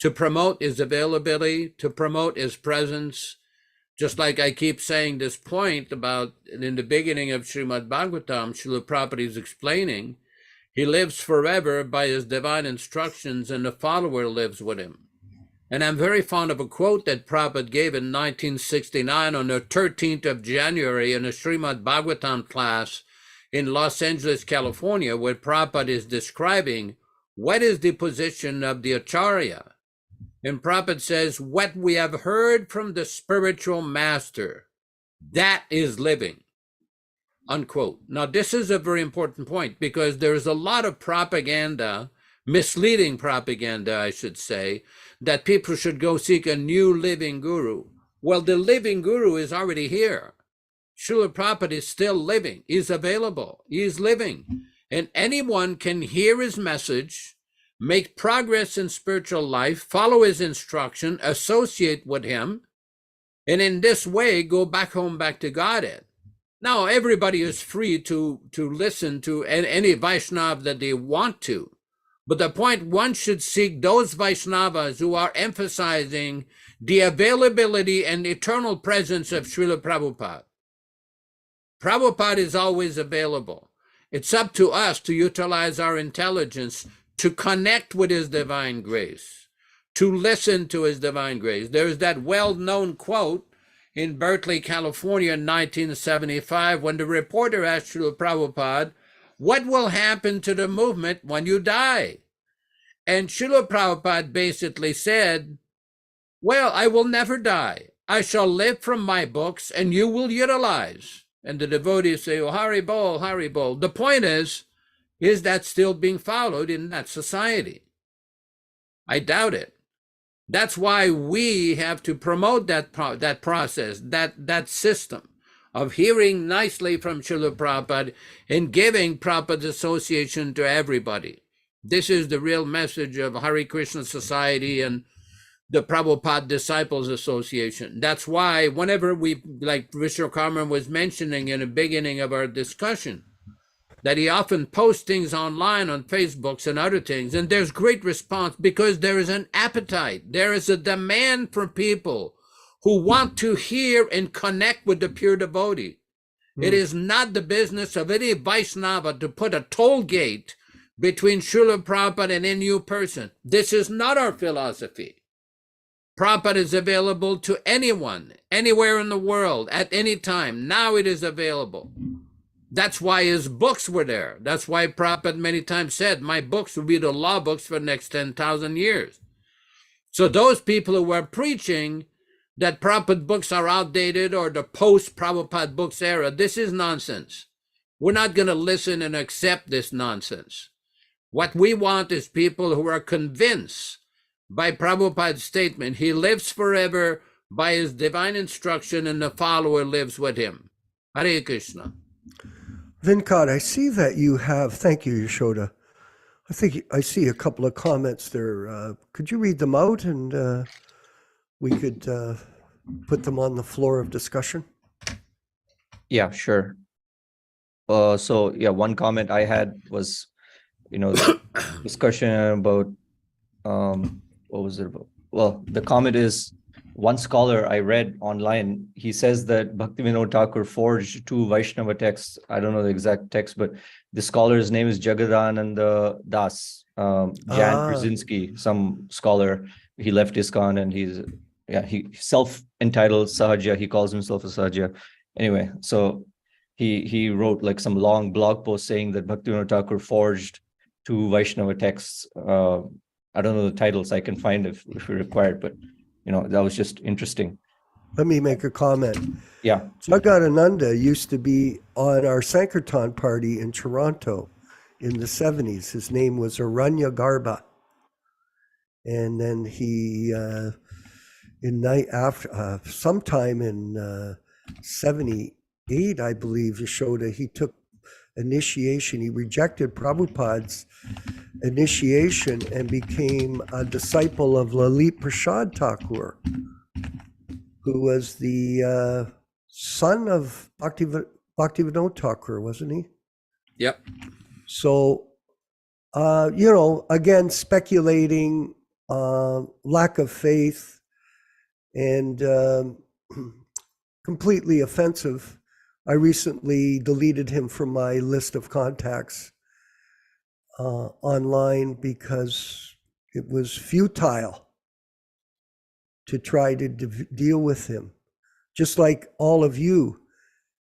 to promote his availability, to promote his presence. Just like I keep saying this point about in the beginning of Srimad Bhagavatam, Srila Prabhupada is explaining, he lives forever by his divine instructions and the follower lives with him. And I'm very fond of a quote that Prabhupada gave in 1969 on the 13th of January in a Srimad Bhagavatam class in Los Angeles, California, where Prabhupada is describing what is the position of the Acharya. And Prabhupada says, what we have heard from the spiritual master, that is living, unquote. Now, this is a very important point because there's a lot of propaganda, misleading propaganda, I should say, that people should go seek a new living guru. Well, the living guru is already here. Srila Prabhupada is still living. He's available. He's living. And anyone can hear his message, make progress in spiritual life, follow his instruction, associate with him, and in this way go back home, back to Godhead. Now, everybody is free to listen to any Vaishnava that they want to. But the point, one should seek those Vaishnavas who are emphasizing the availability and eternal presence of Srila Prabhupada. Prabhupada is always available. It's up to us to utilize our intelligence to connect with His Divine Grace, to listen to His Divine Grace. There's that well-known quote in Berkeley, California in 1975, when the reporter asked Srila Prabhupada, what will happen to the movement when you die? And Srila Prabhupada basically said, well, I will never die. I shall live from my books and you will utilize. And the devotees say, oh, Hari Bol, Hari Bol. The point is that still being followed in that society? I doubt it. That's why we have to promote that process, that system of hearing nicely from Srila Prabhupada and giving Prabhupada Association to everybody. This is the real message of Hare Krishna Society and the Prabhupada Disciples Association. That's why whenever we, like Vishwakarma was mentioning in the beginning of our discussion, that he often posts things online on Facebooks and other things, and there's great response because there is an appetite. There is a demand from people who want to hear and connect with the pure devotee. It is not the business of any Vaishnava to put a toll gate between Srila Prabhupada and any new person. This is not our philosophy. Prabhupada is available to anyone, anywhere in the world, at any time. Now it is available. That's why his books were there. That's why Prabhupada many times said, my books will be the law books for the next 10,000 years. So those people who are preaching that Prabhupada books are outdated or the post-Prabhupada books era, this is nonsense. We're not going to listen and accept this nonsense. What we want is people who are convinced by Prabhupada's statement, he lives forever by his divine instruction and the follower lives with him. Hare Krishna.
Venkat, I see that you have, thank you, Yaśodā. I think I see a couple of comments there. Could you read them out and we could put them on the floor of discussion?
Yeah, sure. So yeah, one comment I had was, the discussion about, what was it about? Well, the comment is, one scholar I read online, he says that Bhaktivedanta Thakur forged 2 Vaishnava texts. I don't know the exact text, but the scholar's name is Yaśodā-nandana Dāsa, Jan Brzezinski, some scholar. He left ISKCON and he self-entitled Sahaja. He calls himself a Sahaja. Anyway, so he wrote like some long blog post saying that Bhaktivedanta Thakur forged 2 Vaishnava texts. I don't know the titles. I can find if required, but that was just interesting.
Let me make a comment.
Yeah.
Jagadananda used to be on our Sankirtan party in Toronto in the 70s. His name was Aranya Garba. And then he, sometime in 78, I believe, Yaśodā, he took initiation. He rejected Prabhupada's initiation and became a disciple of Lalit Prasad Thakur, who was the son of Bhaktivedanta Thakur, wasn't he?
Yep.
So, again, speculating, lack of faith, and completely offensive. I recently deleted him from my list of contacts online because it was futile to try to deal with him. Just like all of you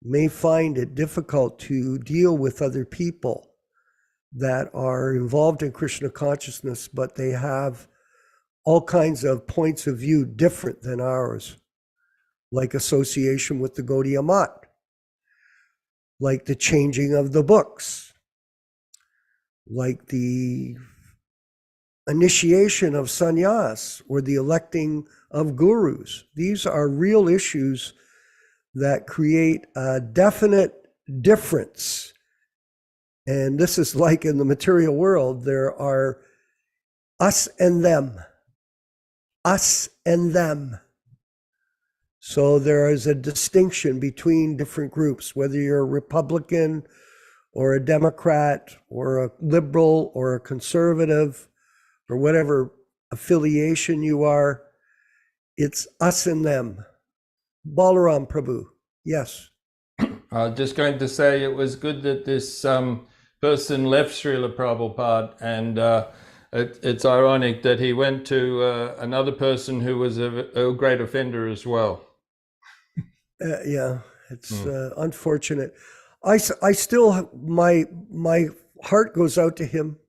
may find it difficult to deal with other people that are involved in Krishna consciousness, but they have all kinds of points of view different than ours, like association with the Gaudiya Math, like the changing of the books, like the initiation of sannyas or the electing of gurus. These are real issues that create a definite difference. And this is like in the material world, there are us and them, us and them. So there is a distinction between different groups, whether you're a Republican or a Democrat or a liberal or a conservative or whatever affiliation you are. It's us and them. Balaram Prabhu, yes.
Just going to say it was good that this person left Srila Prabhupada, and it's ironic that he went to another person who was a great offender as well.
Yeah, it's unfortunate. I still, my heart goes out to him.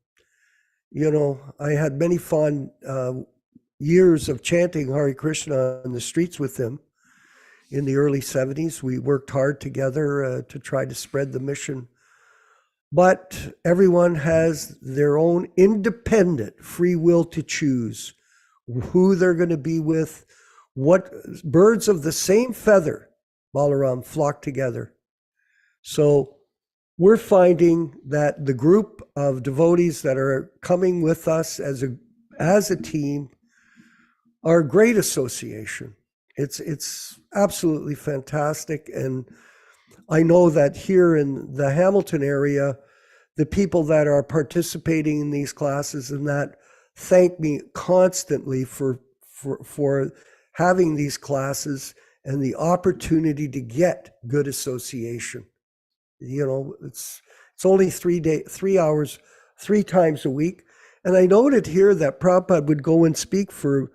You know, I had many fond years of chanting Hare Krishna on the streets with him in the early 70s. We worked hard together to try to spread the mission. But everyone has their own independent free will to choose who they're going to be with. What birds of the same feather, Balaram, flock together. So we're finding that the group of devotees that are coming with us as a team are a great association. It's absolutely fantastic. And I know that here in the Hamilton area, the people that are participating in these classes and that thank me constantly for having these classes and the opportunity to get good association. You know, it's only 3 hours, 3 times a week. And I noted here that Prabhupada would go and speak for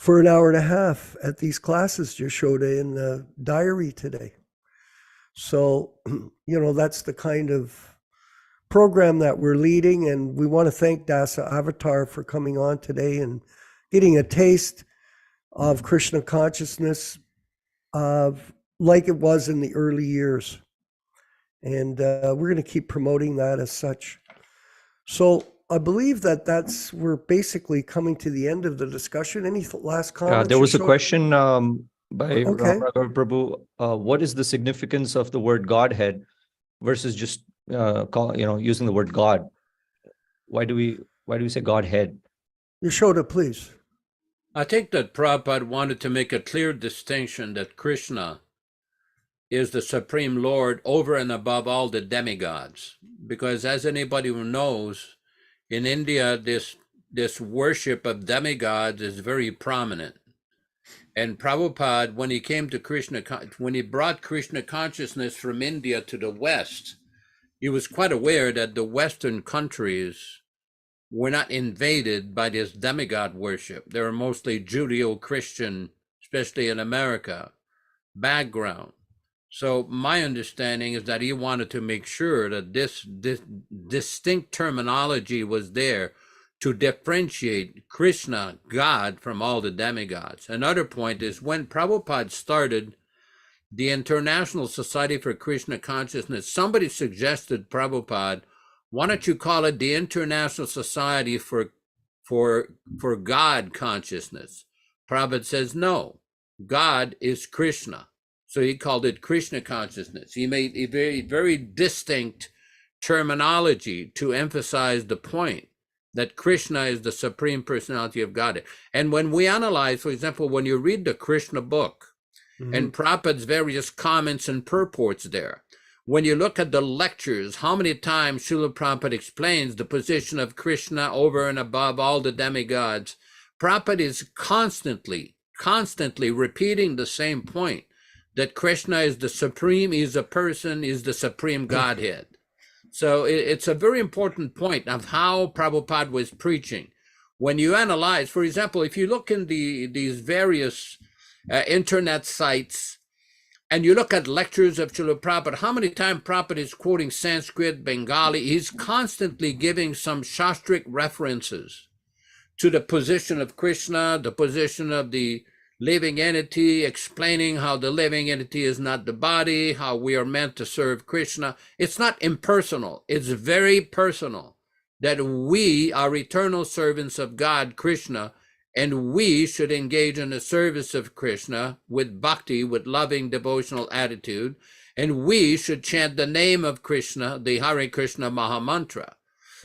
an hour and a half at these classes, Yaśodā, in the diary today. So, you know, that's the kind of program that we're leading. And we want to thank Dāsa Avatar for coming on today and getting a taste of Krishna consciousness like it was in the early years. And we're going to keep promoting that as such. So I believe we're basically coming to the end of the discussion. Any last comments?
There was a question by
Okay.
Prabhu. What is the significance of the word Godhead versus just using the word God? Why do we say Godhead?
Yaśodā, please.
I think that Prabhupada wanted to make a clear distinction that Krishna is the Supreme Lord over and above all the demigods. Because as anybody who knows, in India, this worship of demigods is very prominent. And Prabhupada, when he came to when he brought Krishna consciousness from India to the West, he was quite aware that the Western countries were not invaded by this demigod worship. They were mostly Judeo-Christian, especially in America, background. So my understanding is that he wanted to make sure that this distinct terminology was there to differentiate Krishna, God, from all the demigods. Another point is when Prabhupada started the International Society for Krishna Consciousness, somebody suggested, Prabhupada, why don't you call it the International Society for God Consciousness? Prabhupada says, no, God is Krishna. So he called it Krishna Consciousness. He made a very, very distinct terminology to emphasize the point that Krishna is the Supreme Personality of Godhead. And when we analyze, for example, when you read the Krishna book, and Prabhupada's various comments and purports there, when you look at the lectures, how many times Srila Prabhupada explains the position of Krishna over and above all the demigods, Prabhupada is constantly repeating the same point, that Krishna is the supreme, is a person, is the supreme Godhead. So it's a very important point of how Prabhupada was preaching. When you analyze, for example, if you look in these various internet sites, and you look at lectures of Srila Prabhupada, how many times Prabhupada is quoting Sanskrit, Bengali, he's constantly giving some shastric references to the position of Krishna, the position of the living entity, explaining how the living entity is not the body, how we are meant to serve Krishna. It's not impersonal. It's very personal that we are eternal servants of God, Krishna, and we should engage in the service of Krishna with bhakti, with loving devotional attitude, and we should chant the name of Krishna, the Hare Krishna Mahamantra.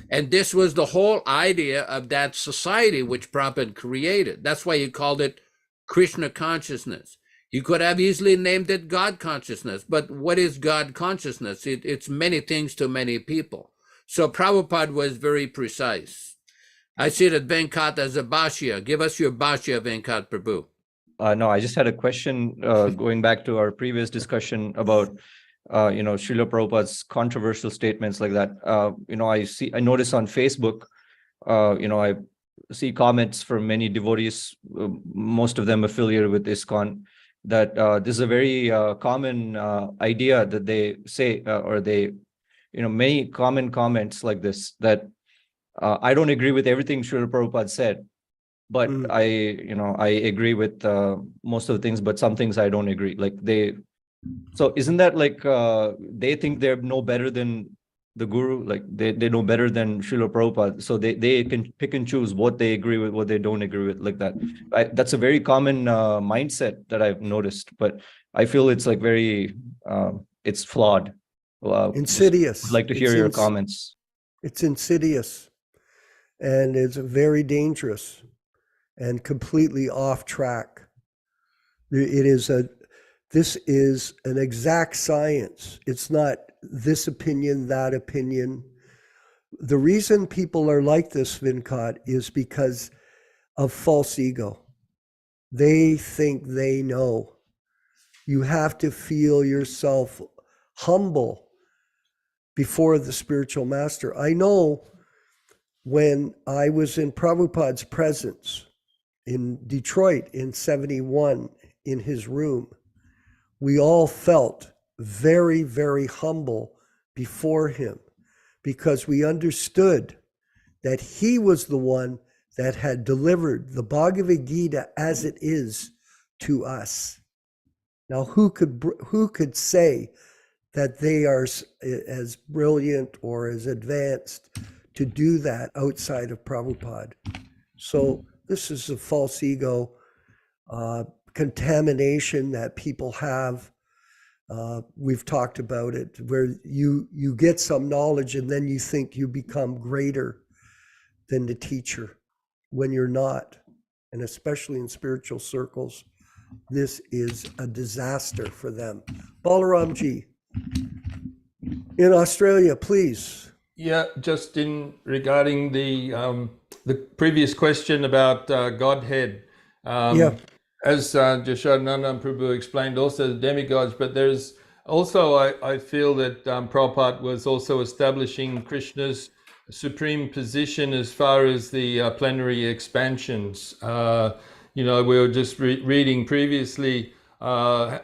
And this was the whole idea of that society which Prabhupada created. That's why he called it Krishna consciousness. He could have easily named it God consciousness, but what is God consciousness? It's many things to many people. So Prabhupada was very precise. I see that Venkat as a Bhashya. Give us your Bhashya, Venkat Prabhu.
No, I just had a question going back to our previous discussion about Srila Prabhupada's controversial statements like that. I notice on Facebook, I see comments from many devotees, most of them affiliated with ISKCON, that this is a very common idea that they say, or they, many common comments like this, that I don't agree with everything Srila Prabhupada said, but I agree with most of the things, but some things I don't agree. So isn't that like they think they're no better than the guru, like they know better than Srila Prabhupada, so they can pick and choose what they agree with, what they don't agree with, like that. That's a very common mindset that I've noticed, but I feel it's like very it's flawed.
Insidious.
I'd like to hear your comments.
It's insidious, and it's very dangerous and completely off track. This is an exact science. It's not this opinion, that opinion. The reason people are like this, Venkat, is because of false ego. They think they know. You have to feel yourself humble before the spiritual master. I know when I was in Prabhupada's presence in Detroit in 71 in his room, we all felt very, very humble before him because we understood that he was the one that had delivered the Bhagavad Gita as it is to us. Now, who could say that they are as brilliant or as advanced to do that outside of Prabhupada? So this is a false ego contamination that people have. We've talked about it, where you get some knowledge and then you think you become greater than the teacher when you're not. And especially in spiritual circles, this is a disaster for them. Balaramji, in Australia, please.
Yeah, just in regarding the previous question about Godhead. As Yaśodā-nandana Prabhu explained, also the demigods, but there's also, I feel that Prabhupada was also establishing Krishna's supreme position as far as the plenary expansions. We were just reading previously, they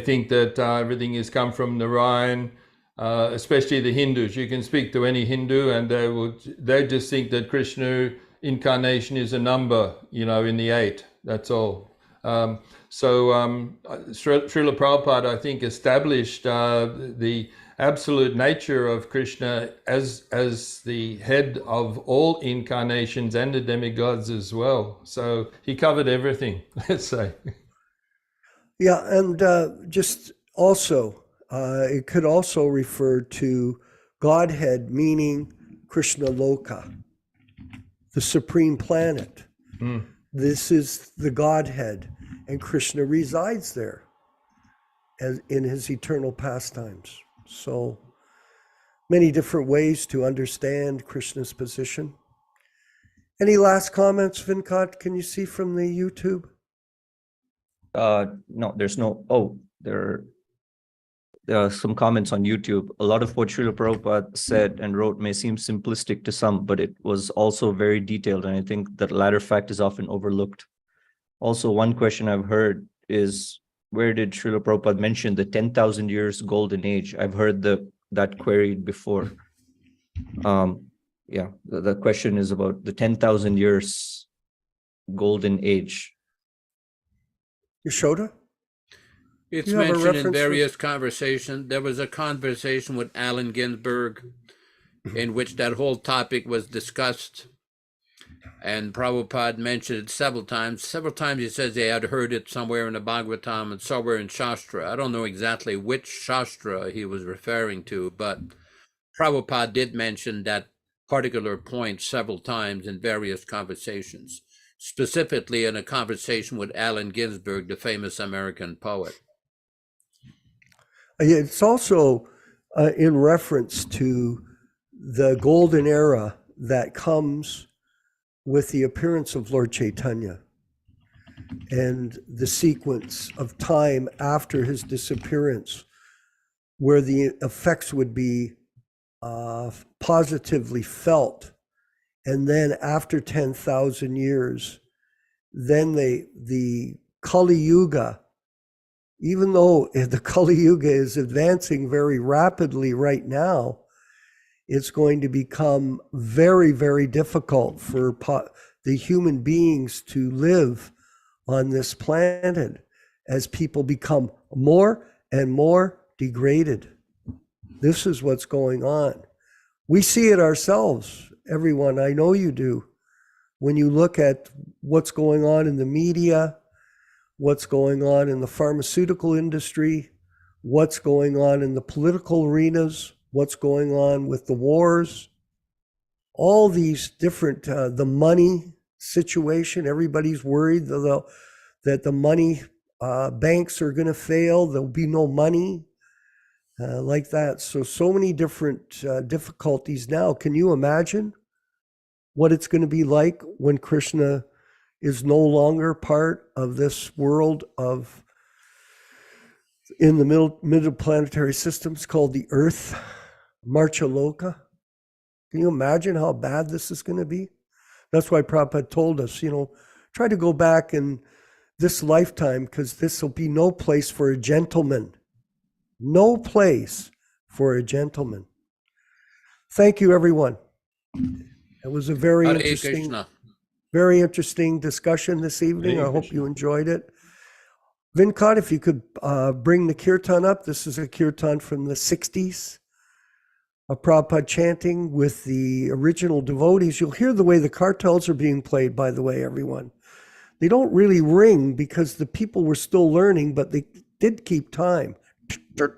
think that everything has come from Narayan, especially the Hindus. You can speak to any Hindu and they just think that Krishna incarnation is a number, in the 8, that's all. Srila Prabhupada, I think, established the absolute nature of Krishna as the head of all incarnations and the demigods as well. So he covered everything, let's say.
Yeah, and just also, it could also refer to Godhead, meaning Krishna Loka, the supreme planet. This is the Godhead, and Krishna resides there as in his eternal pastimes. So many different ways to understand Krishna's position. Any last comments, Venkat? Can you see from the YouTube?
No, there's no. Oh, there are some comments on YouTube. A lot of what Srila Prabhupada said and wrote may seem simplistic to some, but it was also very detailed. And I think that latter fact is often overlooked. Also, one question I've heard is, where did Srila Prabhupada mention the 10,000 years golden age? I've heard that queried before. The question is about the 10,000 years golden age.
Yaśodā?
It's mentioned in various conversations. There was a conversation with Allen Ginsberg in which that whole topic was discussed. And Prabhupada mentioned it several times. Several times he says they had heard it somewhere in the Bhagavatam and somewhere in Shastra. I don't know exactly which Shastra he was referring to, but Prabhupada did mention that particular point several times in various conversations. specifically in a conversation with Allen Ginsberg, the famous American poet.
It's also in reference to the golden era that comes with the appearance of Lord Chaitanya and the sequence of time after his disappearance, where the effects would be positively felt. And then after 10,000 years, then the Kali Yuga, even though the Kali Yuga is advancing very rapidly right now, it's going to become very, very difficult for the human beings to live on this planet as people become more and more degraded. This is what's going on. We see it ourselves, everyone. I know you do. When you look at what's going on in the media, what's going on in the pharmaceutical industry, what's going on in the political arenas, what's going on with the wars, all these different, the money situation, everybody's worried that the money banks are going to fail, there'll be no money, like that. So many different difficulties now. Can you imagine what it's going to be like when Krishna is no longer part of this world of, in the middle planetary systems called the Earth, Marchaloka? Can you imagine how bad this is going to be? That's why Prabhupada told us, try to go back in this lifetime, because this will be no place for a gentleman. No place for a gentleman. Thank you, everyone. It was a very interesting discussion this evening. I hope you enjoyed it. Vinod, if you could bring the kirtan up. This is a kirtan from the 60s. A Prabhupada chanting with the original devotees. You'll hear the way the kartals are being played, by the way, everyone. They don't really ring because the people were still learning, but they did keep time. But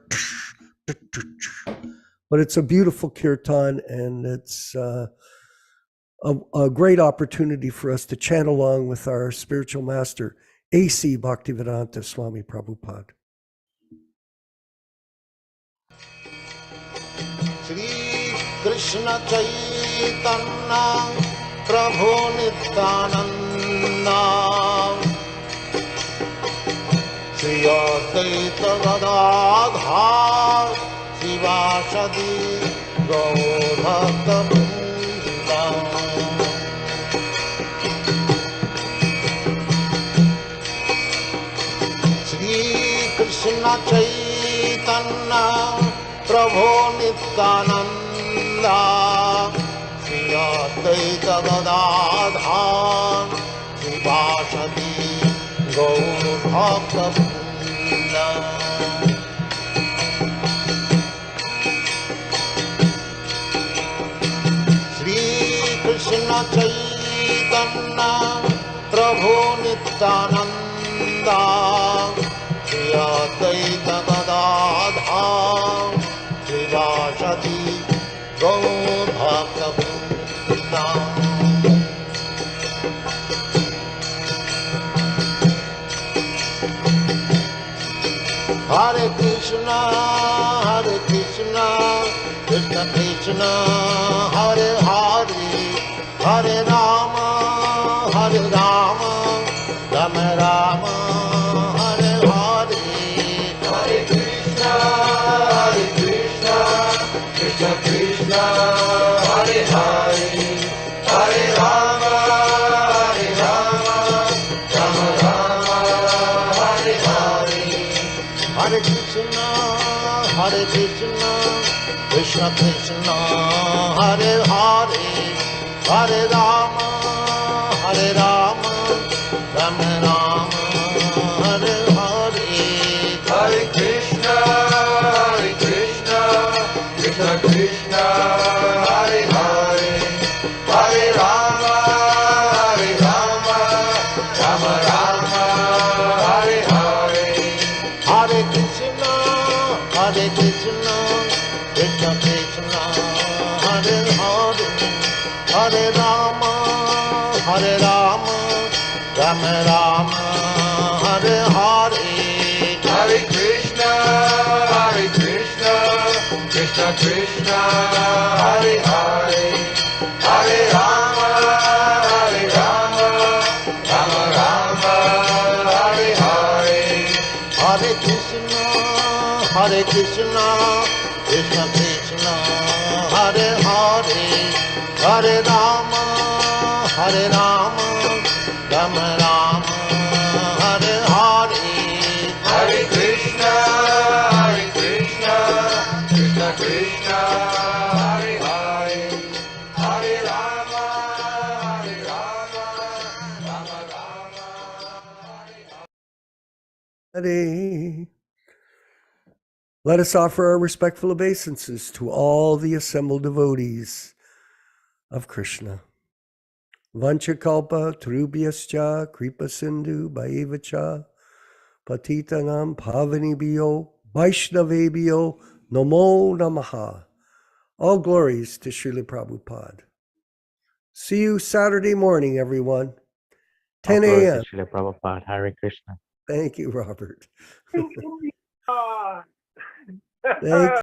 it's a beautiful kirtan, and it's a great opportunity for us to chant along with our spiritual master, A.C. Bhaktivedanta Swami Prabhupāda.
Shri Krishna Caitanya Prabhu Nityananda Shri Advaita Gadadhar Shivāsadi Gaur Bhakta Vrinda Shri Krishna Caitanya Prabhu Nityananda Shri Advaita Gadadhar Shivāsadi Gaur Bhakta Vrinda Shri Krishna Caitanya Prabhu Nityananda Shri Advaita Gadadhar Shivāsadi Gaur Bhakta Vrinda Hare Krishna, Krishna Krishna, Hare Hare, Hare Rama, Rama Rama, Hare Hare. Hare Krishna, Krishna Krishna, Hare Hare, Hare Rama, Rama Rama, Hare Hare. Hare Krishna, Krishna Krishna, Hare Hare, Hare Rama, Rama Rama, Hare Hare. Hare Krishna, Krishna Krishna, Hare Hare, Hare Rama, Rama Rama, Hare Hare. Hare Krishna, Krishna Krishna, Hare Hare, Hare Rama, Rama Rama, Hare Hare,
Hare Krishna, Krishna Krishna, Hare Hare, Hare Rama, Rama Rama, Hare Hare.
Hare Krishna, Krishna Krishna, Hare Hare, Hare Rama, Rama Rama, Hare Hare.
Hare Krishna, Krishna Krishna, Hare Hare, Hare Rama, Rama Rama,
Hare. Let us offer our respectful obeisances to all the assembled devotees of Krishna. Vanchakalpa tarubhyascha kripa sindhu bhaivacha patitanam pavanibhyo vaishnavebhyo namo namaha. All glories to Srila Prabhupada. See you Saturday morning, everyone. 10 a.m.
Srila Prabhupada. Hare Krishna.
Thank you, Robert.
Thank you.
Thank